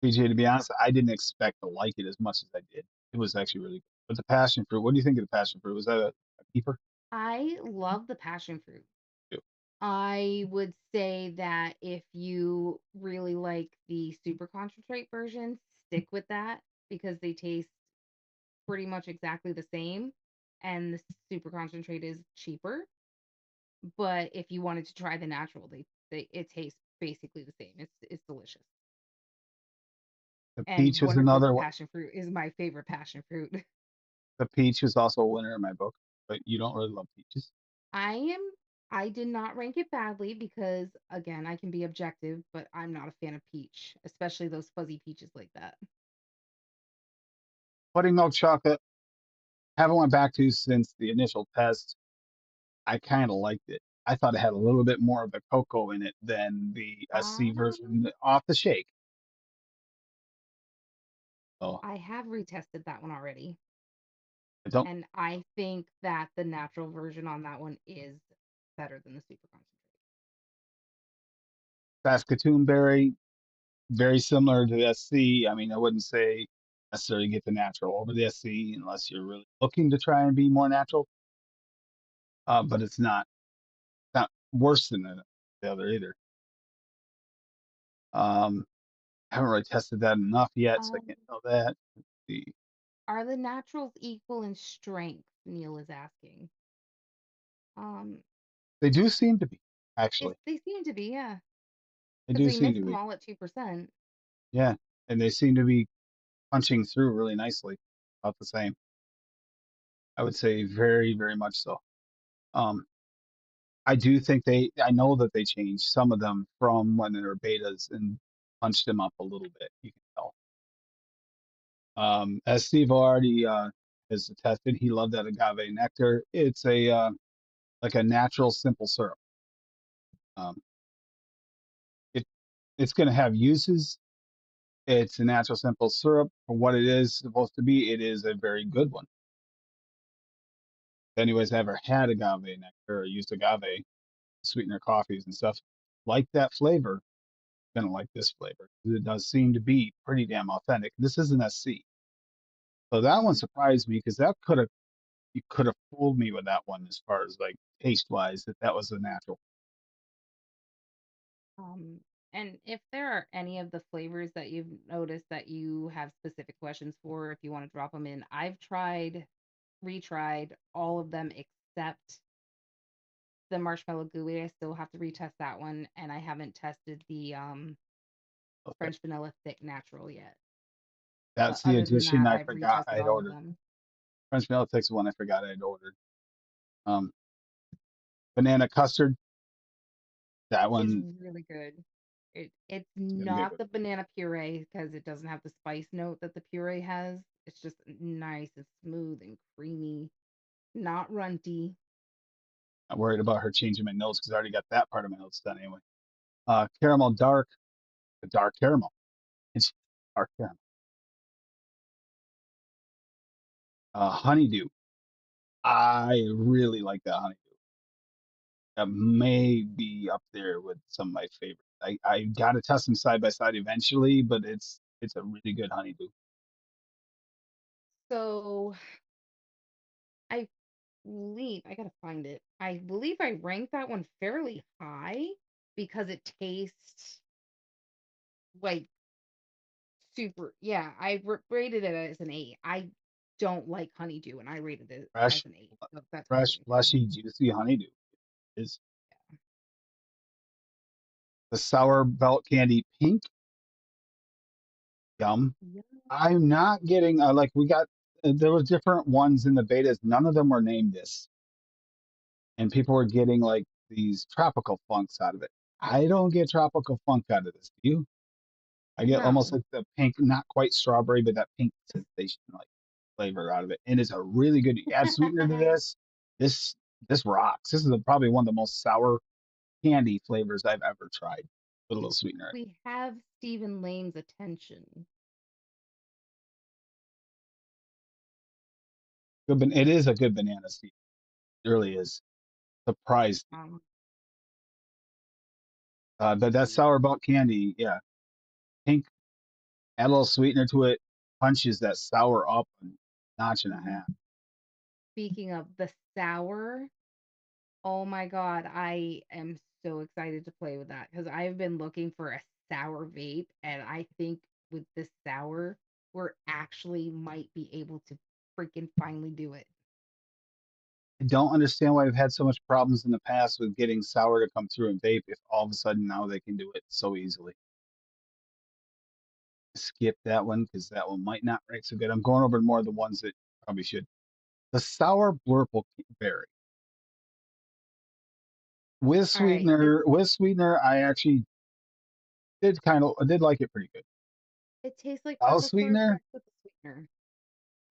CJ, to be honest, I didn't expect to like it as much as I did. It was actually really good. But the passion fruit, what do you think of the passion fruit? Was that a keeper? I love the passion fruit. Too. I would say that if you really like the super concentrate version, stick with that because they taste pretty much exactly the same and the super concentrate is cheaper. But if you wanted to try the natural, they it tastes basically the same. It's delicious. The And peach was Wonder another one. passion fruit is my favorite passion fruit. The peach was also a winner in my book, but you don't really love peaches. I am I did not rank it badly because again, I can be objective, but I'm not a fan of peach, especially those fuzzy peaches like that. Buttermilk chocolate, haven't went back to since the initial test. I kind of liked it. I thought it had a little bit more of the cocoa in it than the SC Um, version off the shake. So I have retested that one already, I don't. and I think that the natural version on that one is better than the super concentrate. Saskatoon berry, very similar to the SC. I mean, I wouldn't say necessarily get the natural over the SC unless you're really looking to try and be more natural. But it's not worse than the other either. Um, haven't really tested that enough yet, so I Um, can't know that. Let's see. Are the naturals equal in strength? Neil is asking. Um, They do seem to be, it's, actually. they seem to be, yeah, They because do we seem mix to them be. all at 2%. Yeah. And they seem to be punching through really nicely. About the same. I would say very, very much so. Um, I do think I know that they changed some of them from when they were betas and punched them up a little bit. You can tell. As Steve already has attested, he loved that agave nectar. It's a like a natural simple syrup. Um, it it's going to have uses. It's a natural simple syrup for what it is supposed to be. It is a very good one. If anybody's ever had agave nectar or used agave sweetener coffees and stuff, like that flavor, gonna like this flavor. It does seem to be pretty damn authentic. This isn't SC, so that one Mhm. surprised me because that you could have fooled me with that one as far as like taste wise that was a natural. Um, and if there are any of the flavors that you've noticed that you have specific questions for, if you want to drop them in, I've retried all of them except the marshmallow gooey. I still have to retest that one, and I haven't tested the Okay, French vanilla thick natural yet. But that's the other than addition that, I I've forgot retested I'd all of ordered. them. French vanilla takes one I forgot I'd ordered. Um, banana custard. That It's one really good. It's is gonna be a not good the one. banana puree because it doesn't have the spice note that the puree has. It's just nice and smooth and creamy, not runty. I'm worried about her changing my notes because I already got that part of my notes done anyway. Caramel dark, dark caramel. It's dark caramel. Honeydew. I really like that honeydew. That may be up there with some of my favorites. I gotta test them side by side eventually, but it's a really good honeydew. So I believe I gotta find it. I believe I ranked that one fairly high because it tastes like super. Yeah, rated it as an 8. I don't like honeydew, and I rated it as Fresh, an 8. So that's why I fresh, ranked it high. fleshy, juicy honeydew is the sour belt candy pink. Yum. Yeah. I'm not getting like we got there was different ones in the betas. None of them were named this, and people were getting like these tropical funks out of it. I don't get tropical funk out of this. Do you? I get almost No, like the pink, not quite strawberry, but that pink sensation like flavor out of it. And it's a really good. You add sweetener to this. This this rocks. This is probably one of the most sour candy flavors I've ever tried with a little sweetener. we have Stephen Lane's attention. It is a good banana seed. It really is. Surprised me. Um, But that sour belt candy, yeah, pink. Add a little sweetener to it, punches that sour up a notch and a mhm. half. Speaking of the sour, oh my God, I am so excited to play with that because I've been looking for a sour vape, and I think with this sour, we're actually might be able to freaking finally do it. I don't understand why we've had so much problems in the past with getting sour to come through in vape if all of a sudden now they can do it so easily. Skip that one because that one might not rank so good. I'm going over more of the ones that probably should. The sour blurple berry All right, this with sweetener, I actually I did like it pretty good. it tastes like Without purple Source sweetener, Rex with the sweetener.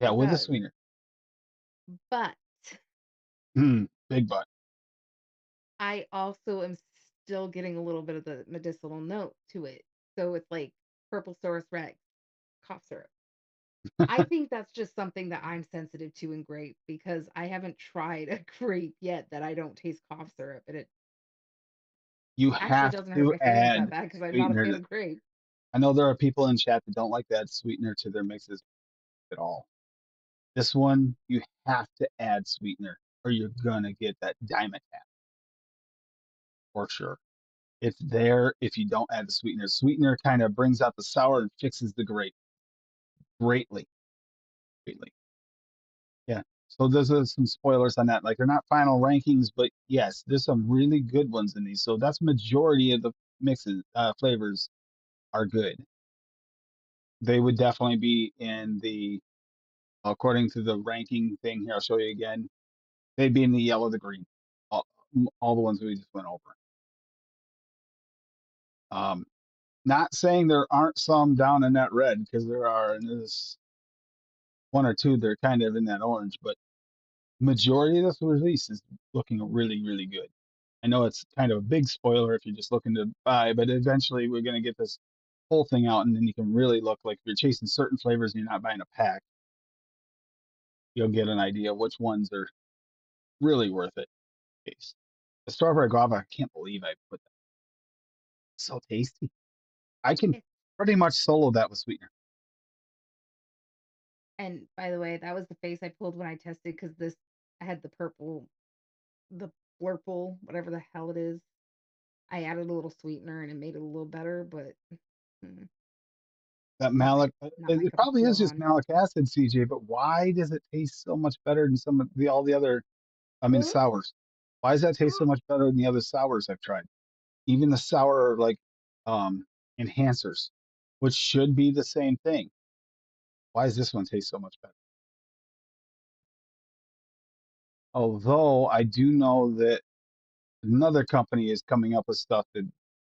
yeah, It with the does, sweetener, but big butt. I also am still getting a little bit of the medicinal note to it. So it's like purple Source Rex cough syrup. I think that's just something that I'm sensitive to in grape because I haven't tried a grape yet that I don't taste cough syrup, and it You actually have doesn't hurt to my feelings that add bad because I'm not a sweetener fan to. of grape. I know there are people in chat that don't like that sweetener to their mixes at all. This one, you have to add sweetener or you're gonna get that diamond tap for sure. It's there if you don't add the sweetener. Sweetener kind of brings out the sour and fixes the grape greatly. greatly. Yeah. So those are some spoilers on that. Like they're not final rankings, but yes, there's some really good ones in these. So that's majority of the mixes, flavors are good. They would definitely be in the, according to the ranking thing here, I'll show you again. They'd be in the yellow, the green, all, all the ones we just went over. Um, Not saying there aren't some down in that red because there are, and there's one or two that are kind of in that orange, but majority of this release is looking really, really good. I know it's kind of a big spoiler if you're just looking to buy, but eventually we're going to get this whole thing out, and then you can really look like if you're chasing certain flavors and you're not buying a pack, you'll get an idea which ones are really worth it. Taste. The strawberry guava, I can't believe I put that. It's so tasty. I can It- pretty much solo that with sweetener. And by the way, that was the face I pulled when I tested because this I had the blurple, whatever the hell it is. I added a little sweetener and it made it a little better, but mm, That not my malic, not my it cup of probably tea, is just Johan. malic acid, CJ. But why does it taste so much better than some of the all the other? I mean, Huh? sours. Why does that taste so much better than the other sours I've tried? Even the sour like um enhancers, which should be the same thing. Why does this one taste so much better? Although I do know that another company is coming up with stuff that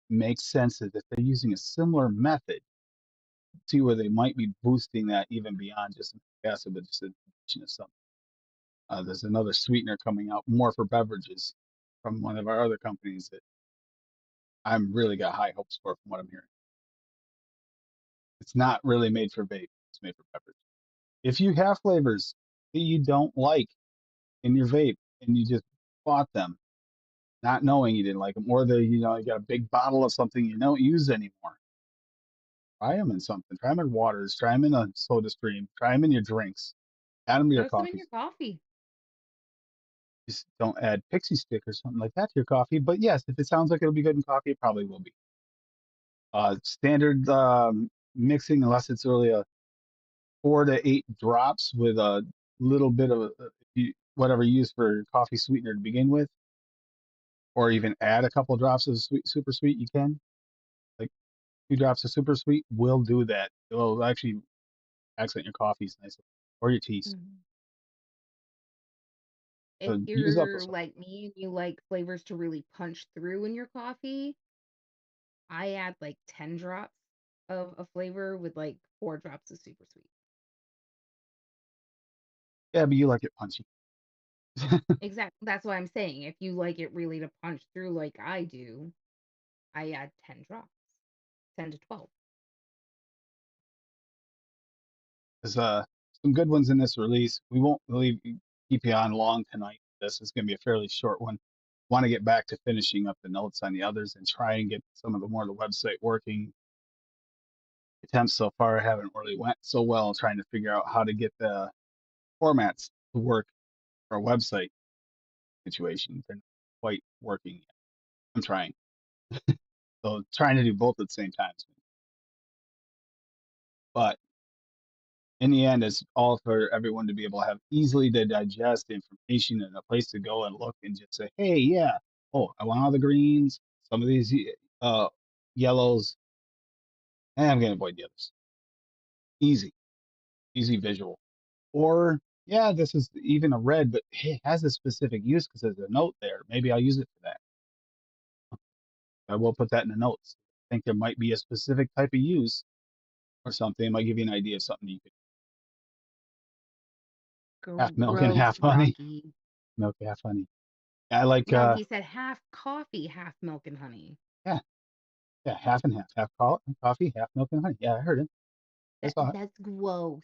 makes sense that if they're using a similar method, see where they might be boosting that even beyond just acid, but just addition of something. There's another sweetener coming out more for beverages from one of our other companies that I'm really got high hopes for from what I'm hearing. It's not really made for vape, it's made for beverage. If you have flavors that you don't like in your vape and you just bought them, not knowing you didn't like them, or you got a big bottle of something you don't use anymore, try them in something. Try them in waters, try them in a soda stream, try them in your drinks, add them to your Throw some in coffees. your coffee. Just don't add pixie stick or something like that to your coffee. But yes, if it sounds like it'll be good in coffee, it probably will be. Standard mixing, unless it's really a 4 to 8 drops with a little bit of whatever you use for coffee sweetener to begin with, or even add a couple drops of sweet, super sweet. You can like 2 drops of super sweet will do that. It'll actually accent your coffees nicely or your teas. Mhm. If So use up you're those. like me and you like flavors to really punch through in your coffee, I add like 10 drops of a flavor with like 4 drops of super sweet. Yeah, but you like it punchy. Exactly. That's what I'm saying. If you like it really to punch through like I do, I add 10 drops, 10 to 12. There's some good ones in this release. We won't really keep you on long tonight. This is going to be a fairly short one. Want to get back to finishing up the notes on the others and try and get some of the more of the website working. Attempts so far haven't really went so well trying to figure out how to get the formats to work for a website situation. They're not quite working yet. I'm trying. So trying to do both at the same time. But in the end, it's all for everyone to be able to have easily to digest information and a place to go and look and just say, hey, yeah, oh, I want all the greens, some of these uh, yellows, and I'm going to avoid the others. Easy, easy visual. Or, yeah, this is even a red, but hey, it has a specific use because there's a note there. Maybe I'll use it for that. I will put that in the notes. I think there might be a specific type of use or something. It might give you an idea of something you could half milk and Gross, half honey. Rocky. Milk, half honey. I like No, he said half coffee, half milk and honey. yeah, yeah, half and half. Half coffee, half milk and honey. Yeah, I heard it. I saw it. That's gross.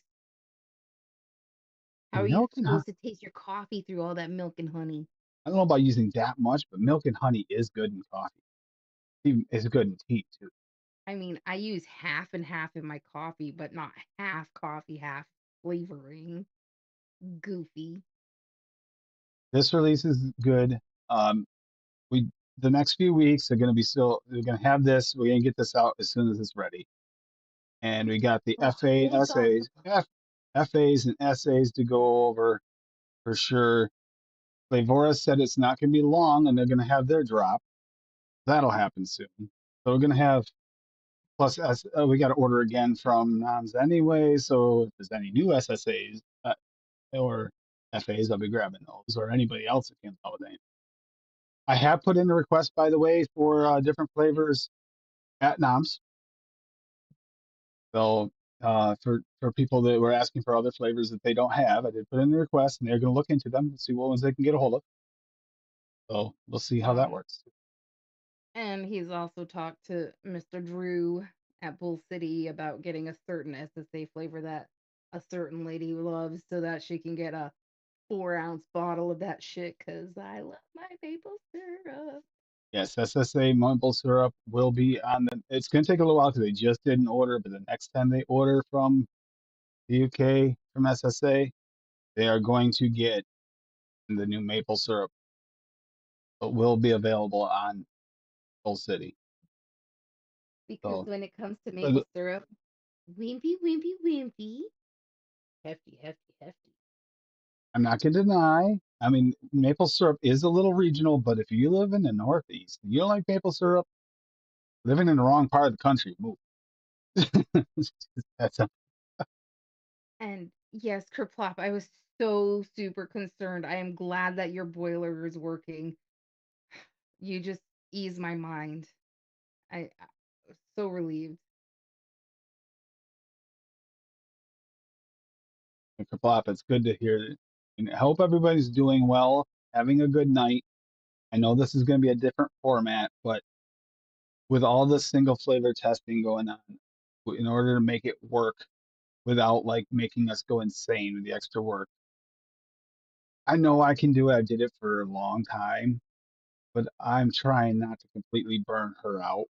How are And you milk and honey. supposed to taste your coffee through all that milk and honey? I don't know about using that much, but milk and honey is good in coffee. It's good in tea too. I mean, I use half and half in my coffee, but not half coffee, half flavoring. Goofy. This release is good. Um, we the next few weeks are going to be still. We're going to have this. We're going to get this out as soon as it's ready. And we got the Oh, FA thank God. essays. FAs and SAs to go over for sure. Flavora said it's not going to be long and they're going to have their drop. That'll happen soon. So we're going to have, plus we got to order again from NOMS anyway. So if there's any new SSAs or FAs, I'll be grabbing those, or anybody else that can load anything. I have put in a request, by the way, for different flavors at NOMS. So for people that were asking for other flavors that they don't have, I did put in the request, and they're going to look into them and see what ones they can get a hold of. So we'll see how that Um, works. and he's also talked to Mr. Drew at Bull City about getting a certain SSA flavor that a certain lady loves so that she can get a 4-ounce bottle of that shit because I love my maple syrup. Yes, SSA maple syrup will be on the. It's going to take a little while because they just did an order, but the next time they order from the UK from SSA, they are going to get the new maple syrup. It will be available on Bull City. Because So when it comes to but maple syrup, wimpy, wimpy, wimpy, hefty, hefty, hefty. I'm not going to deny. I mean, maple syrup is a little regional, but if you live in the Northeast and you don't like maple syrup, living in the wrong part of the country, move. That's a, And yes, Kerplop, I was so super concerned. I am glad that your boiler is working. You just ease my mind. I was so relieved. it's good to hear it. And I hope everybody's doing well, having a good night. I know this is going to be a different format, but with all this single flavor testing going on, in order to make it work without like making us go insane with the extra work, I know I can do it. I did it for a long time, but I'm trying not to completely burn her out.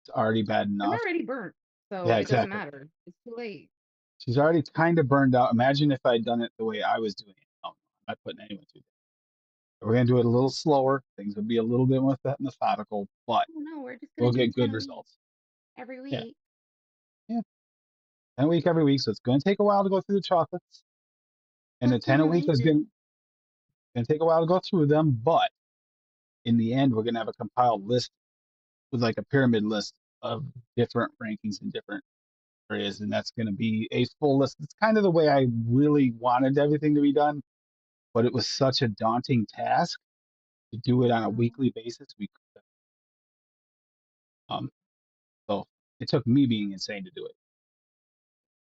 It's already bad I'm enough. already burnt, so Yeah, it doesn't exactly. matter. It's too late. She's already kind of burned out. Imagine if I'd done it the way I was doing it. Oh, I'm not putting anyone through that. We're going to do it a little slower. Things will be a little bit more methodical, but Oh no, we're just gonna we'll do get good 10 a week results. every Yeah. week. Yeah. 10 a week every week. So it's going to take a while to go through the chocolates. And the That's 10 a week is nice. going to take a while to go through them. But in the end, we're going to have a compiled list with like a pyramid list of different rankings in different areas. And that's going to be a full list. It's kind of the way I really wanted everything to be done, but it was such a daunting task to do it on a Um, weekly basis. Um, so it took me being insane to do it.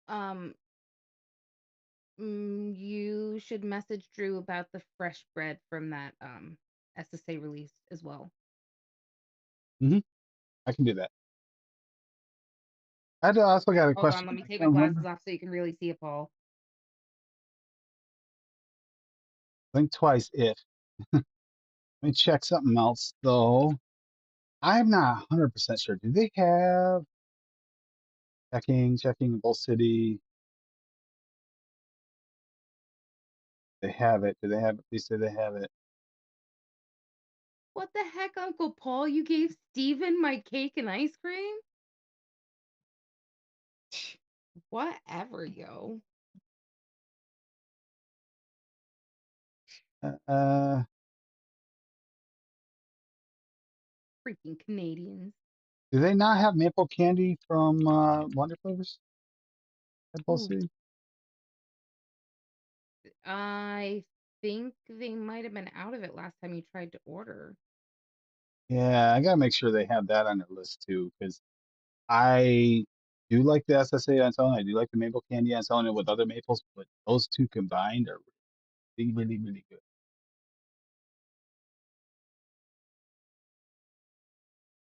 um, you should message Drew about the fresh bread from that SSA release as well. Hmm. I can do that. I also got a Hold on, question. let me I take my can't remember. glasses off so you can really see it, Paul. Think twice if. Let me check something else though. I'm not 100% sure. Do they have checking Bull City? They have it. Do they have it? Please say they have it. What the heck, Uncle Paul? You gave Steven my cake and ice cream? Whatever, yo. Uh, Freaking Canadians. do they not have maple candy from Wonder Flavors at Bull Ooh, City? I think they might have been out of it last time you tried to order. Yeah, I gotta make sure they have that on their list too, because I do like the SSA on its own. I do like the maple candy on its own and with other maples, but those two combined are really, really, really good.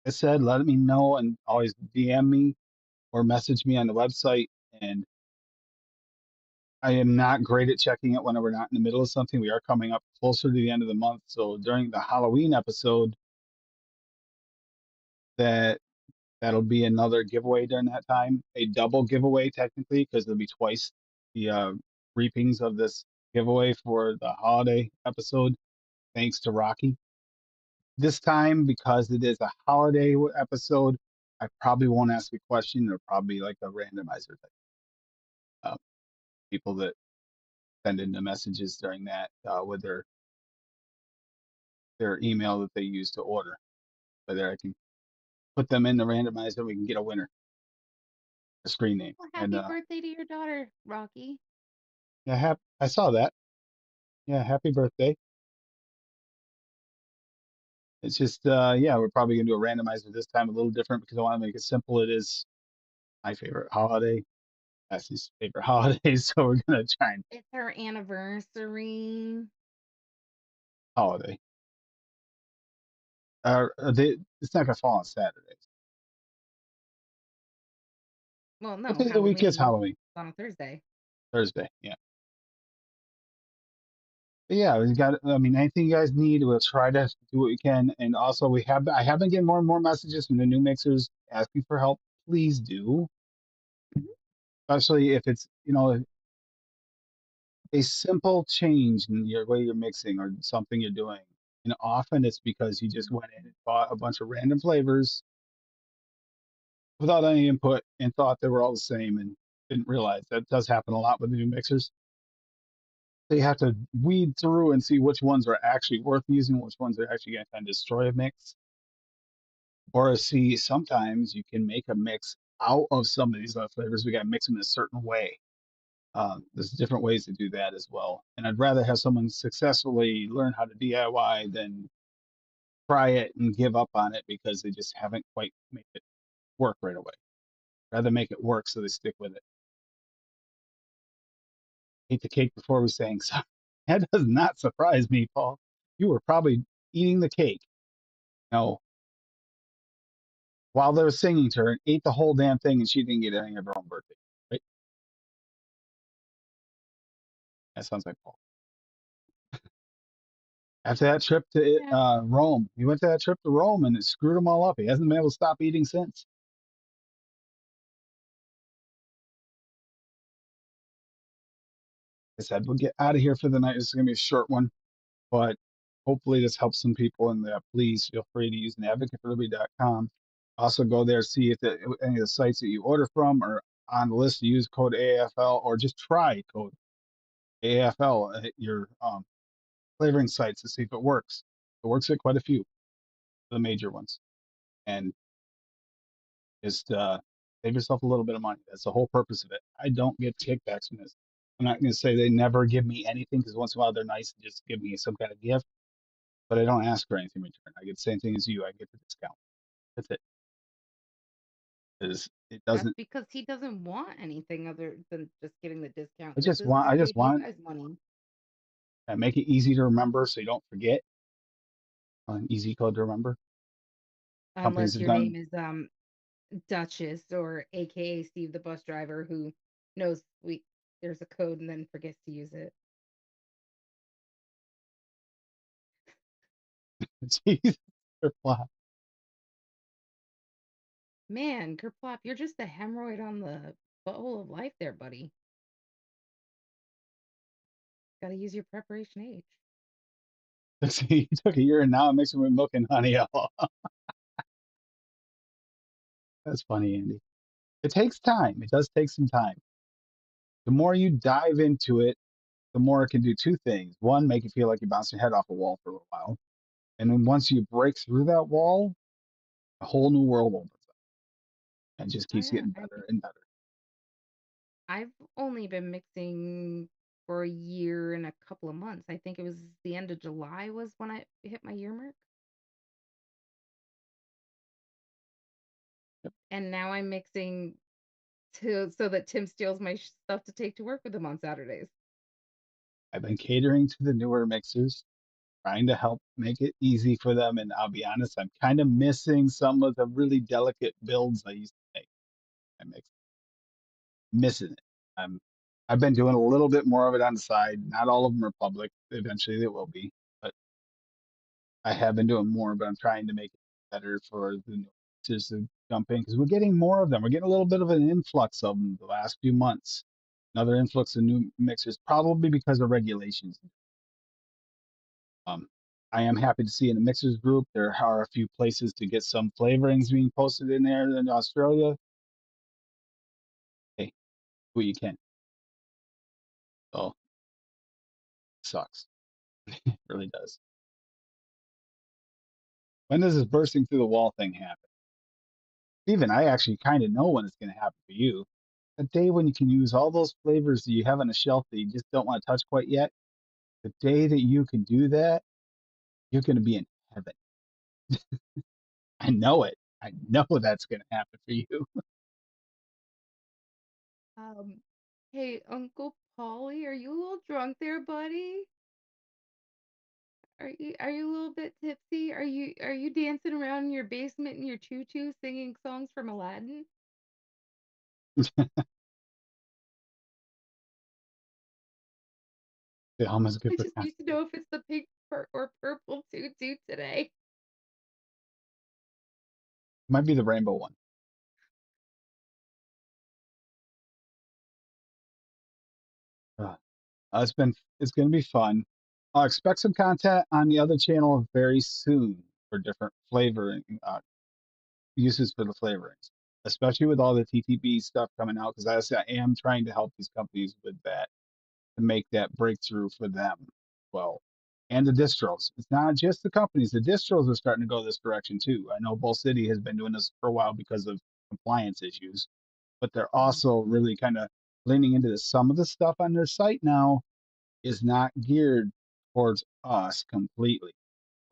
I said, let me know and always DM me or message me on the website. And I am not great at checking it when we're not in the middle of something. We are coming up closer to the end of the month. So during the Halloween episode, that that'll be another giveaway during that time, a double giveaway technically, because there'll be twice the reapings of this giveaway for the holiday episode, thanks to Rocky. This time, because it is a holiday episode, I probably won't ask a question or probably like a randomizer type. people that send in the messages during that with their email that they use to order. Whether I can put them in the randomizer, we can get a winner, a screen name. Well, And happy birthday to your daughter, Rocky. yeah, I saw that. Yeah, happy birthday. It's just yeah, we're probably gonna do a randomizer this time, a little different because I want to make it simple. It is my favorite holiday. Cassie's favorite holiday, so we're gonna try and It's her anniversary. holiday. It's not gonna fall on Saturdays. Well, What no, day of the week is Halloween Halloween? is on a Thursday. Thursday. Yeah. But yeah, we got. I mean, anything you guys need, we'll try to do what we can. And also, I have been getting more and more messages from the new mixers asking for help. Please do, Mhm. especially if it's a simple change in your way you're mixing or something you're doing. And often it's because you just went in and bought a bunch of random flavors without any input and thought they were all the same and didn't realize that does happen a lot with the new mixers. They have to weed through and see which ones are actually worth using, which ones are actually going to kind of destroy a mix. Or see, sometimes you can make a mix out of some of these other flavors. We got to mix them in a certain way. There's different ways to do that as well. And I'd rather have someone successfully learn how to DIY than try it and give up on it because they just haven't quite made it work right away. Rather make it work so they stick with it. Ate the cake before we sang. So that does not surprise me, Paul. You were probably eating the cake. No, while they were singing to her and ate the whole damn thing and she didn't get any of her own birthday. Right? That sounds like Paul. After that trip to Yeah, Rome, he went to that trip to Rome and it screwed him all up. He hasn't been able to stop eating since. I said, we'll get out of here for the night. This is going to be a short one, but hopefully this helps some people. And please feel free to use advocateforliberty.com. Also go there, see if any of the sites that you order from are on the list. Use code AFL or just try code AFL at your flavoring sites to see if it works. It works at quite a few, the major ones. And just save yourself a little bit of money. That's the whole purpose of it. I don't get kickbacks from this. I'm not going to say they never give me anything because once in a while they're nice and just give me some kind of gift, but I don't ask for anything in return. I get the same thing as you. I get the discount. That's it. It that's doesn't. because he doesn't want anything other than just getting the discount. I This just is to want. I just save you want guys money. to make it easy to remember so you don't forget. An easy code to remember. Companies Unless have your name done. is Duchess or AKA Steve the bus driver who knows there's a code and then forgets to use it. Jeez, reply. Man, Kerplop, you're just a hemorrhoid on the butthole of life there, buddy. Gotta use your preparation H. See, you took a year and now I'm mixing with milk and honey. That's funny, Andy. It takes time. It does take some time. The more you dive into it, the more it can do two things. One, make you feel like you bounced your head off a wall for a while. And then once you break through that wall, a whole new world opens up and just Oh keeps yeah, getting better and better. I've only been mixing for a year and a couple of months. I think it was the end of July was when I hit my year mark. And now I'm mixing to so that Tim steals my stuff to take to work with him on Saturdays. I've been catering to the newer mixers, trying to help make it easy for them. And I'll be honest, I'm kind of missing some of the really delicate builds I used to make. I mix missing it. I'm I've been doing a little bit more of it on the side. Not all of them are public. Eventually they will be, but I have been doing more, but I'm trying to make it better for the new users to jump in because we're getting more of them. We're getting a little bit of an influx of them the last few months. Another influx of new mixers, probably because of regulations. Um, I am happy to see in the mixers group there are a few places to get some flavorings being posted in there in Australia. Hey, do what you can. So sucks. It really does. When does this bursting through the wall thing happen? Steven, I actually kind of know when it's going to happen for you. The day when you can use all those flavors that you have on the shelf that you just don't want to touch quite yet, the day that you can do that, you're going to be in heaven. I know it. I know that's going to happen for you. Um, hey, Uncle Polly, are you a little drunk there, buddy? Are you a little bit tipsy? Are you dancing around in your basement in your tutu singing songs from Aladdin? The almost good I for just need to content. know if it's the pink or purple tutu today. Might be the rainbow one. Uh, it's going to be fun. I'll expect some content on the other channel very soon for different flavoring uses for the flavorings, especially with all the TTB stuff coming out. Because I am trying to help these companies with that to make that breakthrough for them. Well, and the distros. It's not just the companies. The distros are starting to go this direction too. I know Bull City has been doing this for a while because of compliance issues, but they're Mhm. also really kind of leaning into this. Some of the stuff on their site now is not geared towards us completely,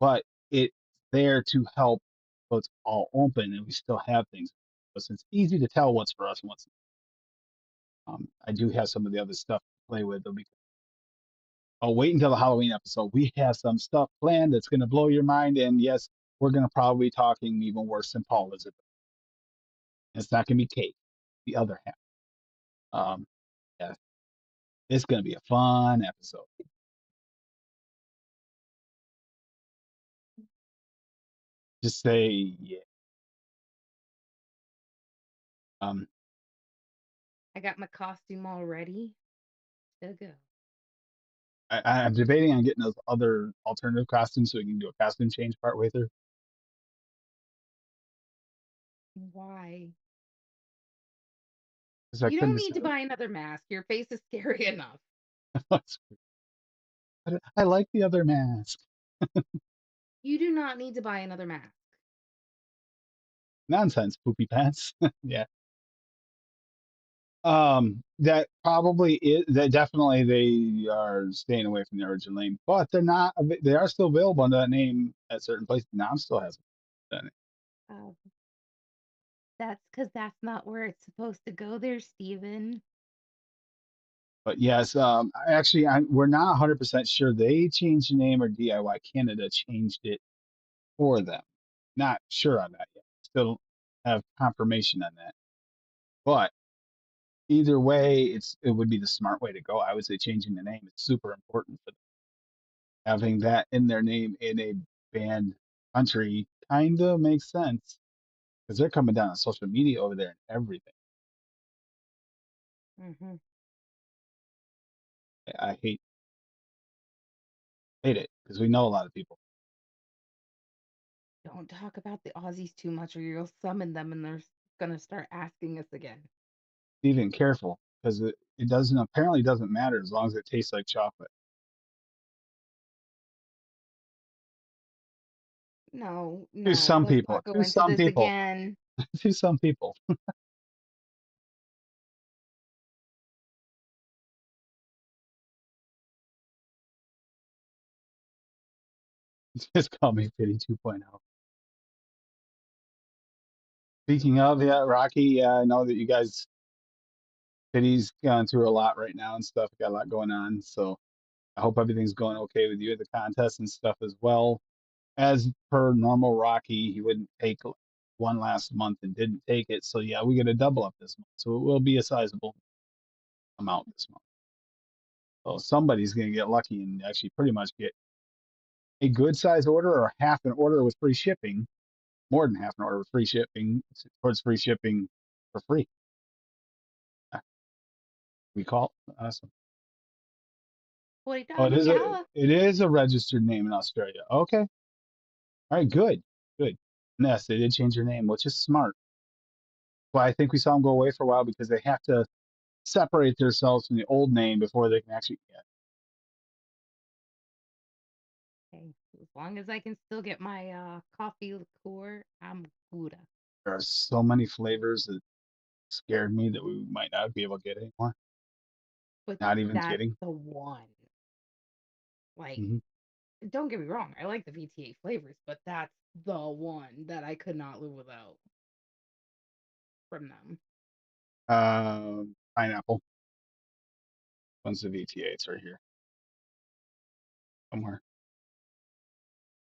but it's there to help so it's all open and we still have things. But it's easy to tell what's for us and what's not. I do have some of the other stuff to play with. Oh, wait until the Halloween episode. We have some stuff planned that's going to blow your mind. And yes, we're going to probably be talking even worse than Paul is. It's not going to be Kate, the other half. Um, yeah, it's going to be a fun episode. Just say, yeah. Um, I got my costume all ready to go. I'm debating on getting those other alternative costumes so we can do a costume change partway through. Why? Because I You couldn't don't need to decide. buy another mask. Your face is scary enough. I like the other mask. You do not need to buy another mask. Nonsense, poopy pants. Yeah. That probably is that definitely they are staying away from the original name, but they're not. They are still available under that name at certain places. Nam still has that name. Oh, that's because that's not where it's supposed to go there, Steven. But yes, we're not 100% sure they changed the name or DIY Canada changed it for them. Not sure on that yet. Still have confirmation on that. But either way, it would be the smart way to go. I would say changing the name is super important for them. Having that in their name in a banned country kind of makes sense because they're coming down on social media over there and everything. Hmm. I hate it because we know a lot of people. Don't talk about the Aussies too much, or you'll summon them, and they're gonna start asking us again. Even careful because it doesn't apparently doesn't matter as long as it tastes like chocolate No, to no, some let's people. not go To into some this people. again. To some people. Just call me Pity 2.0. Speaking of, yeah, Rocky, yeah, I know that you guys Pity's gone through a lot right now and stuff. Got a lot going on, so I hope everything's going okay with you at the contest and stuff as well. As per normal Rocky, he wouldn't take one last month and didn't take it. So yeah, we get a double up this month. So it will be a sizable amount this month. So somebody's going to get lucky and actually pretty much get a good size order or half an order with free shipping, more than half an order with free shipping towards free shipping for free. We call it awesome. Oh, $40 it is a registered name in Australia. Okay. All right, good. Good. And yes, they did change their name, which is smart. Well, I think we saw them go away for a while because they have to separate themselves from the old name before they can actually get. Okay. As long as I can still get my coffee liqueur, I'm good. There are so many flavors that scared me that we might not be able to get anymore. But Not even that's kidding. the one. Like, Hmm. don't get me wrong, I like the VTA flavors, but that's the one that I could not live without from them. Pineapple. One's the VTA. It's right here somewhere.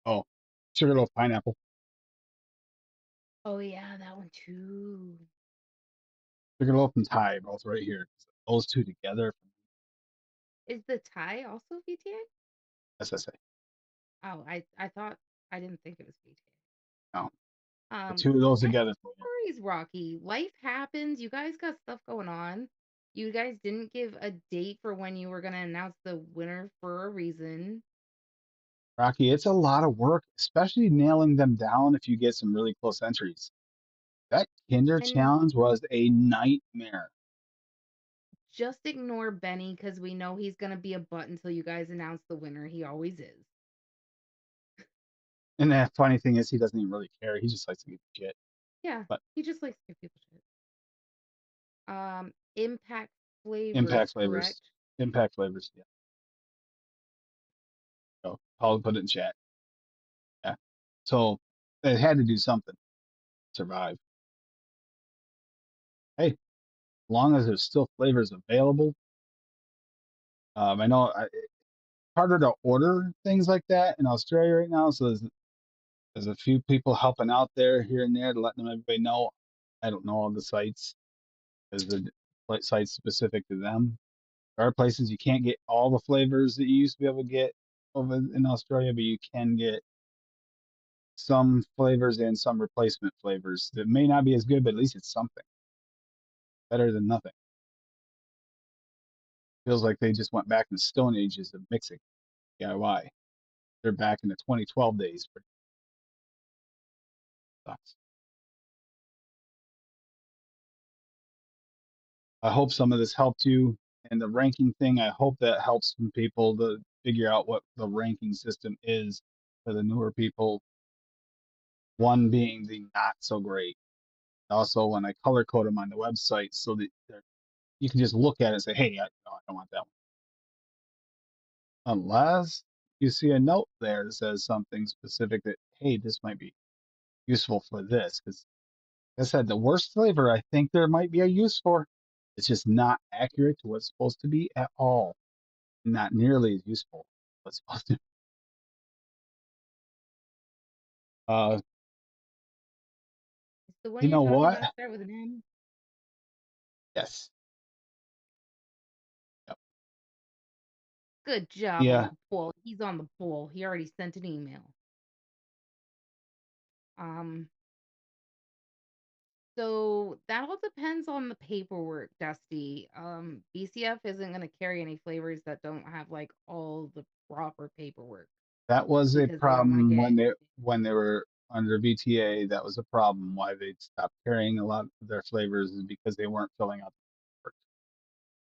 Oh, sugarloaf pineapple. Oh yeah, that one too. Sugarloaf and Thai, both right here. Those two together, Is the Thai also VTA? SSA. Oh, I thought I didn't think it was No, VTA. the two of those No together for you. worries, Rocky. Life happens. You guys got stuff going on. You guys didn't give a date for when you were gonna announce the winner for a reason. Rocky, it's a lot of work, especially nailing them down if you get some really close entries. That Kinder And challenge was a nightmare. just ignore Benny because we know he's gonna be a butt until you guys announce the winner. He always is. And the funny thing is, he doesn't even really care. He just likes to give shit. Yeah, But he just likes to give people shit. Impact impact flavors, flavors, correct? impact flavors. Yeah. So I'll put it in chat. Yeah. So they had to do something to survive. Hey, as long as there's still flavors available. I know it's harder to order things like that in Australia right now. So there's a few people helping out there here and there to letting everybody know. I don't know all the sites. There's the sites specific to them. There are places you can't get all the flavors that you used to be able to get over in Australia, but you can get some flavors and some replacement flavors that may not be as good, but at least it's something better than nothing. Feels like they just went back in the Stone Ages of mixing DIY. They're back in the 2012 days. Sucks. I hope some of this helped you. And the ranking thing, I hope that helps some people to figure out what the ranking system is for the newer people. One being the not so great. Also, when I color code them on the website so that you can just look at it and say, hey, no, I don't want that one. Unless you see a note there that says something specific that, hey, this might be useful for this. Because like I said, the worst flavor I think there might be a use for. It's just not accurate to what's supposed to be at all. Not nearly as useful as what's supposed to. Uh, It's the one you you're know talking what? about start with an M. Yes. Yep. Good job on Yeah, the poll. He's on the poll. He already sent an email. Um, so that all depends on the paperwork, Dusty. BCF isn't gonna carry any flavors that don't have like all the proper paperwork that was a because they don't want to problem get. when they were under VTA. That was a problem why they stopped carrying a lot of their flavors is because they weren't filling out the paperwork.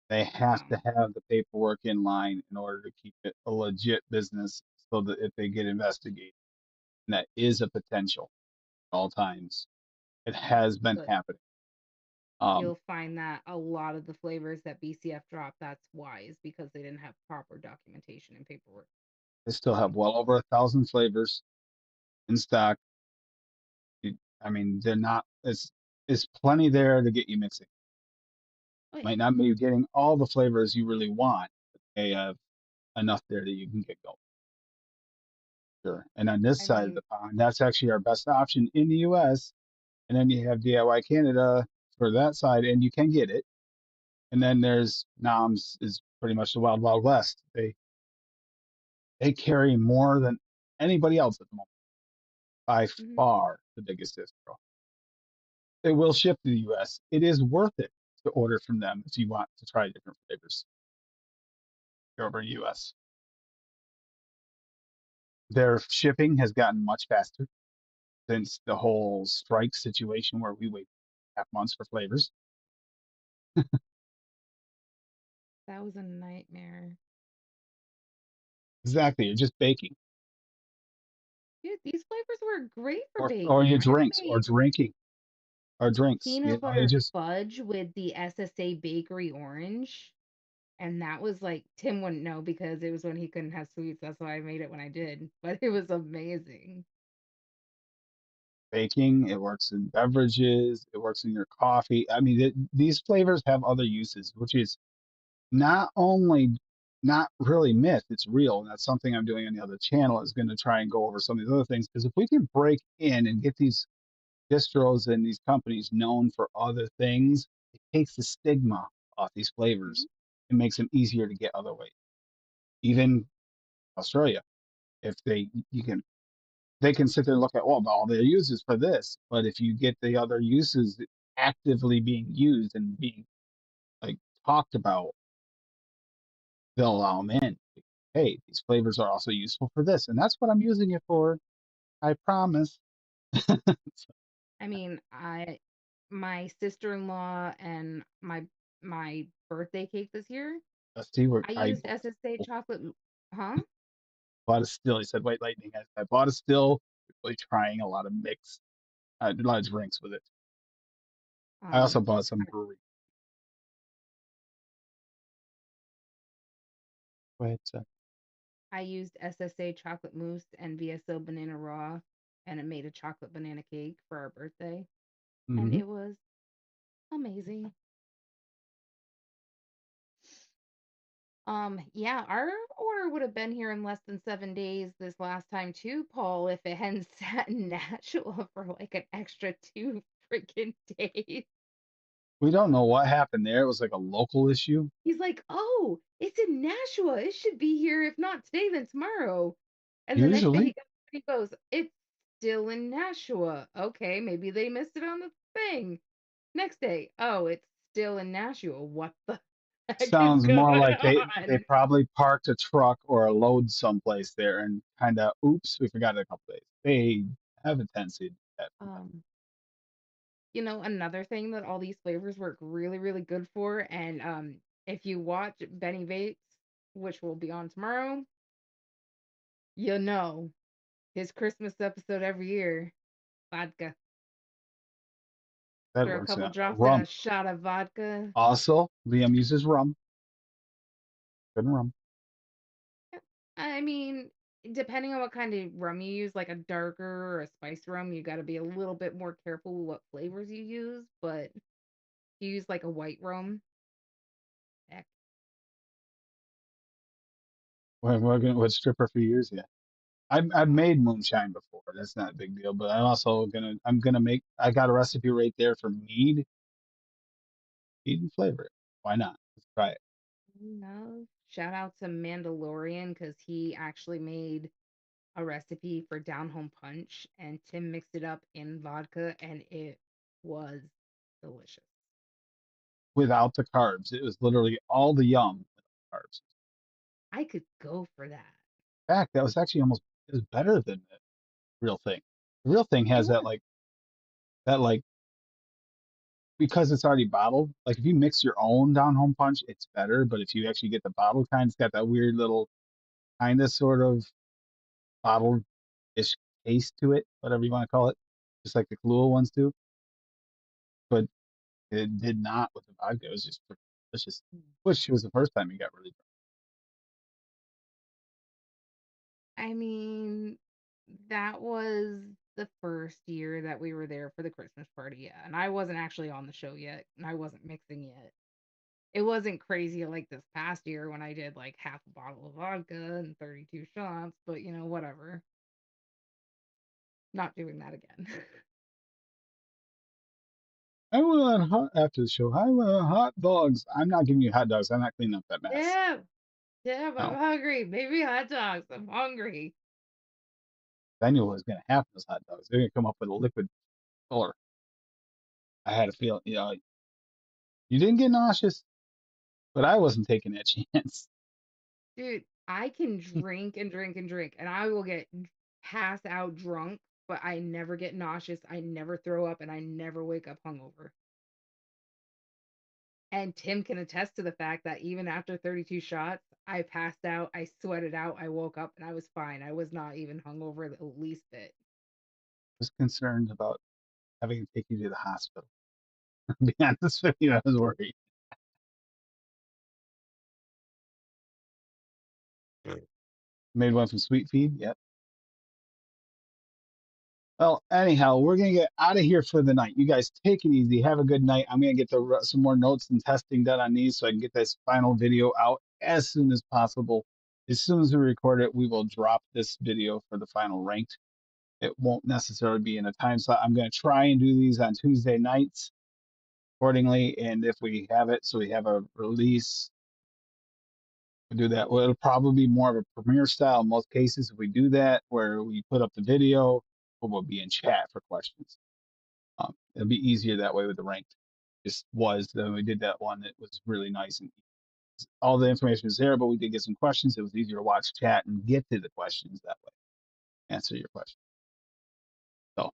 They have Oh, to have the paperwork in line in order to keep it a legit business so that if they get investigated, and that is a potential at all times. It has been good. happening. Um, You'll find that a lot of the flavors that BCF dropped, that's why, is because they didn't have proper documentation and paperwork. they still have Um, well over 1,000 flavors in stock. I mean, they're not. It's plenty there to get you mixing. oh yeah. Might not be getting all the flavors you really want, but they have enough there that you can get going. Sure. And on this I side of mean, the pond, that's actually our best option in the U.S. And then you have DIY Canada for that side, and you can get it. And then there's Noms is pretty much the wild wild west. They carry more than anybody else at the moment, by mhm. far the biggest distro. They will ship to the U.S. It is worth it to order from them if you want to try different flavors over in the U.S. Their shipping has gotten much faster since the whole strike situation where we wait half months for flavors. That was a nightmare. Exactly. You're just baking, Dude, these flavors were great for or baking. your I had drinks, or made drinking, or drinks. peanut You know, you butter just fudge with the SSA Bakery orange. And that was like Tim wouldn't know because it was when he couldn't have sweets. That's why I made it when I did. But it was amazing. baking. It works in beverages. It works in your coffee. I mean, these flavors have other uses, which is not only not really myth, it's real. And that's something I'm doing on the other channel is going to try and go over some of these other things. Because if we can break in and get these distros and these companies known for other things, it takes the stigma off these Mhm. flavors. It makes them easier to get other ways. Even Australia, if you can they can sit there and look at, well, all their uses for this, but if you get the other uses actively being used and being like talked about, they'll allow them in. Hey, these flavors are also useful for this, and that's what I'm using it for. I promise. I mean, I my sister-in-law and my birthday cake this year, Let's see where I I used SSA chocolate huh? bought a still. He said, "White lightning." I bought a still. Really trying a lot of a lot of drinks with it. I also Um bought some brewery. But I used SSA chocolate mousse and VSO banana raw and it made a chocolate banana cake for our birthday and mhm. it was amazing. Yeah, our order would have been here in less than 7 days this last time too, Paul, if it hadn't sat in Nashua for like an extra 2 freaking days. We don't know what happened there. It was like a local issue. He's like, "Oh, it's in Nashua. It should be here if not today, then tomorrow." And the next day Usually, he goes, "It's still in Nashua. Okay, maybe they missed it on the thing." Next day, "Oh, it's still in Nashua. What the heck is sounds more going like they on?" probably parked a truck or a load someplace there and kind of, oops, we forgot it a couple days. They have a tendency to do that from time. Um, another thing that all these flavors work really, really good for, and if you watch Benny Bates, which will be on tomorrow, you'll know his Christmas episode every year, vodka. That Throw a works couple out. drops in a Rum. shot of vodka. Also, Liam uses rum. Good rum. Yeah, I mean, depending on what kind of rum you use, like a darker or a spice rum, you got to be a little bit more careful with what flavors you use. But if you use like a white rum, heck, We're gonna with stripper for years yet. I've made moonshine before. That's not a big deal. But I'm gonna make. I got a recipe right there for mead and flavor it. Why not? Let's try it. shout out to Mandalorian because he actually made a recipe for down home punch, and Tim mixed it up in vodka, and it was delicious. Without the carbs, it was literally all the yum without carbs. I could go for that. In fact, that was actually almost it was better than the real thing. The real thing It has was. that like because it's already bottled. Like if you mix your own down home punch, it's better. But if you actually get the bottled kind, it's got that weird little kind of sort of bottled ish taste to it, whatever you want to call it, just like the Kahlua ones do. But it did not with the vodka. It was just freaking delicious. Which was the first time you got really drunk. I mean, that was the first year that we were there for the Christmas party, yeah, and I wasn't actually on the show yet, and I wasn't mixing yet. It wasn't crazy like this past year when I did like half a bottle of vodka and 32 shots, but whatever. Not doing that again. I want hot after the show. I want hot dogs. I'm not giving you hot dogs. I'm not cleaning up that mess. Yeah, yeah, I'm No, hungry. Maybe hot dogs. I'm hungry. I knew what was going to happen. Those hot dogs. They're going to come up with a liquid color. I had a feeling. You didn't get nauseous, but I wasn't taking that chance. Dude, I can drink and drink and drink, and I will get pass out drunk, but I never get nauseous. I never throw up, and I never wake up hungover. And Tim can attest to the fact that even after 32 shots, I passed out, I sweated out, I woke up, and I was fine. I was not even hungover the least bit. Was concerned about having to take you to the hospital. To be honest with you, I was worried. Made one from Sweet Feed. Yep. Well, anyhow, we're gonna get out of here for the night. You guys take it easy. Have a good night. I'm gonna get some more notes and testing done on these so I can get this final video out as soon as possible. As soon as we record it, we will drop this video for the final ranked. It won't necessarily be in a time slot. I'm gonna try and do these on Tuesday nights accordingly, and if we have it, so we have a release, we'll do that. Well, it'll probably be more of a premiere style in most cases if we do that, where we put up the video, but we'll be in chat for questions. It'll be easier that way with the ranked. Just was when we did that one, it was really nice and all the information is there, but we did get some questions. It was easier to watch chat and get to the questions that way, answer your question. So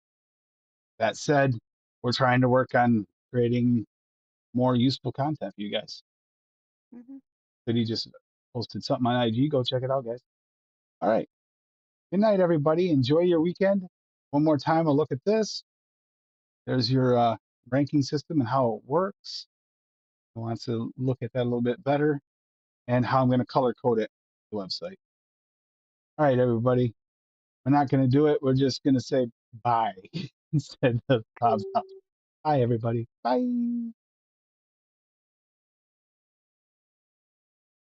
that said, we're trying to work on creating more useful content for you guys. Hmm. But he just posted something on IG. Go check it out, guys. All right. Good night, everybody. Enjoy your weekend. One more time, a look at this. There's your ranking system and how it works. I want to look at that a little bit better and how I'm going to color code it the website. All right, everybody. We're not going to do it. We're just going to say bye instead of Bob's house. Bye, everybody. Bye.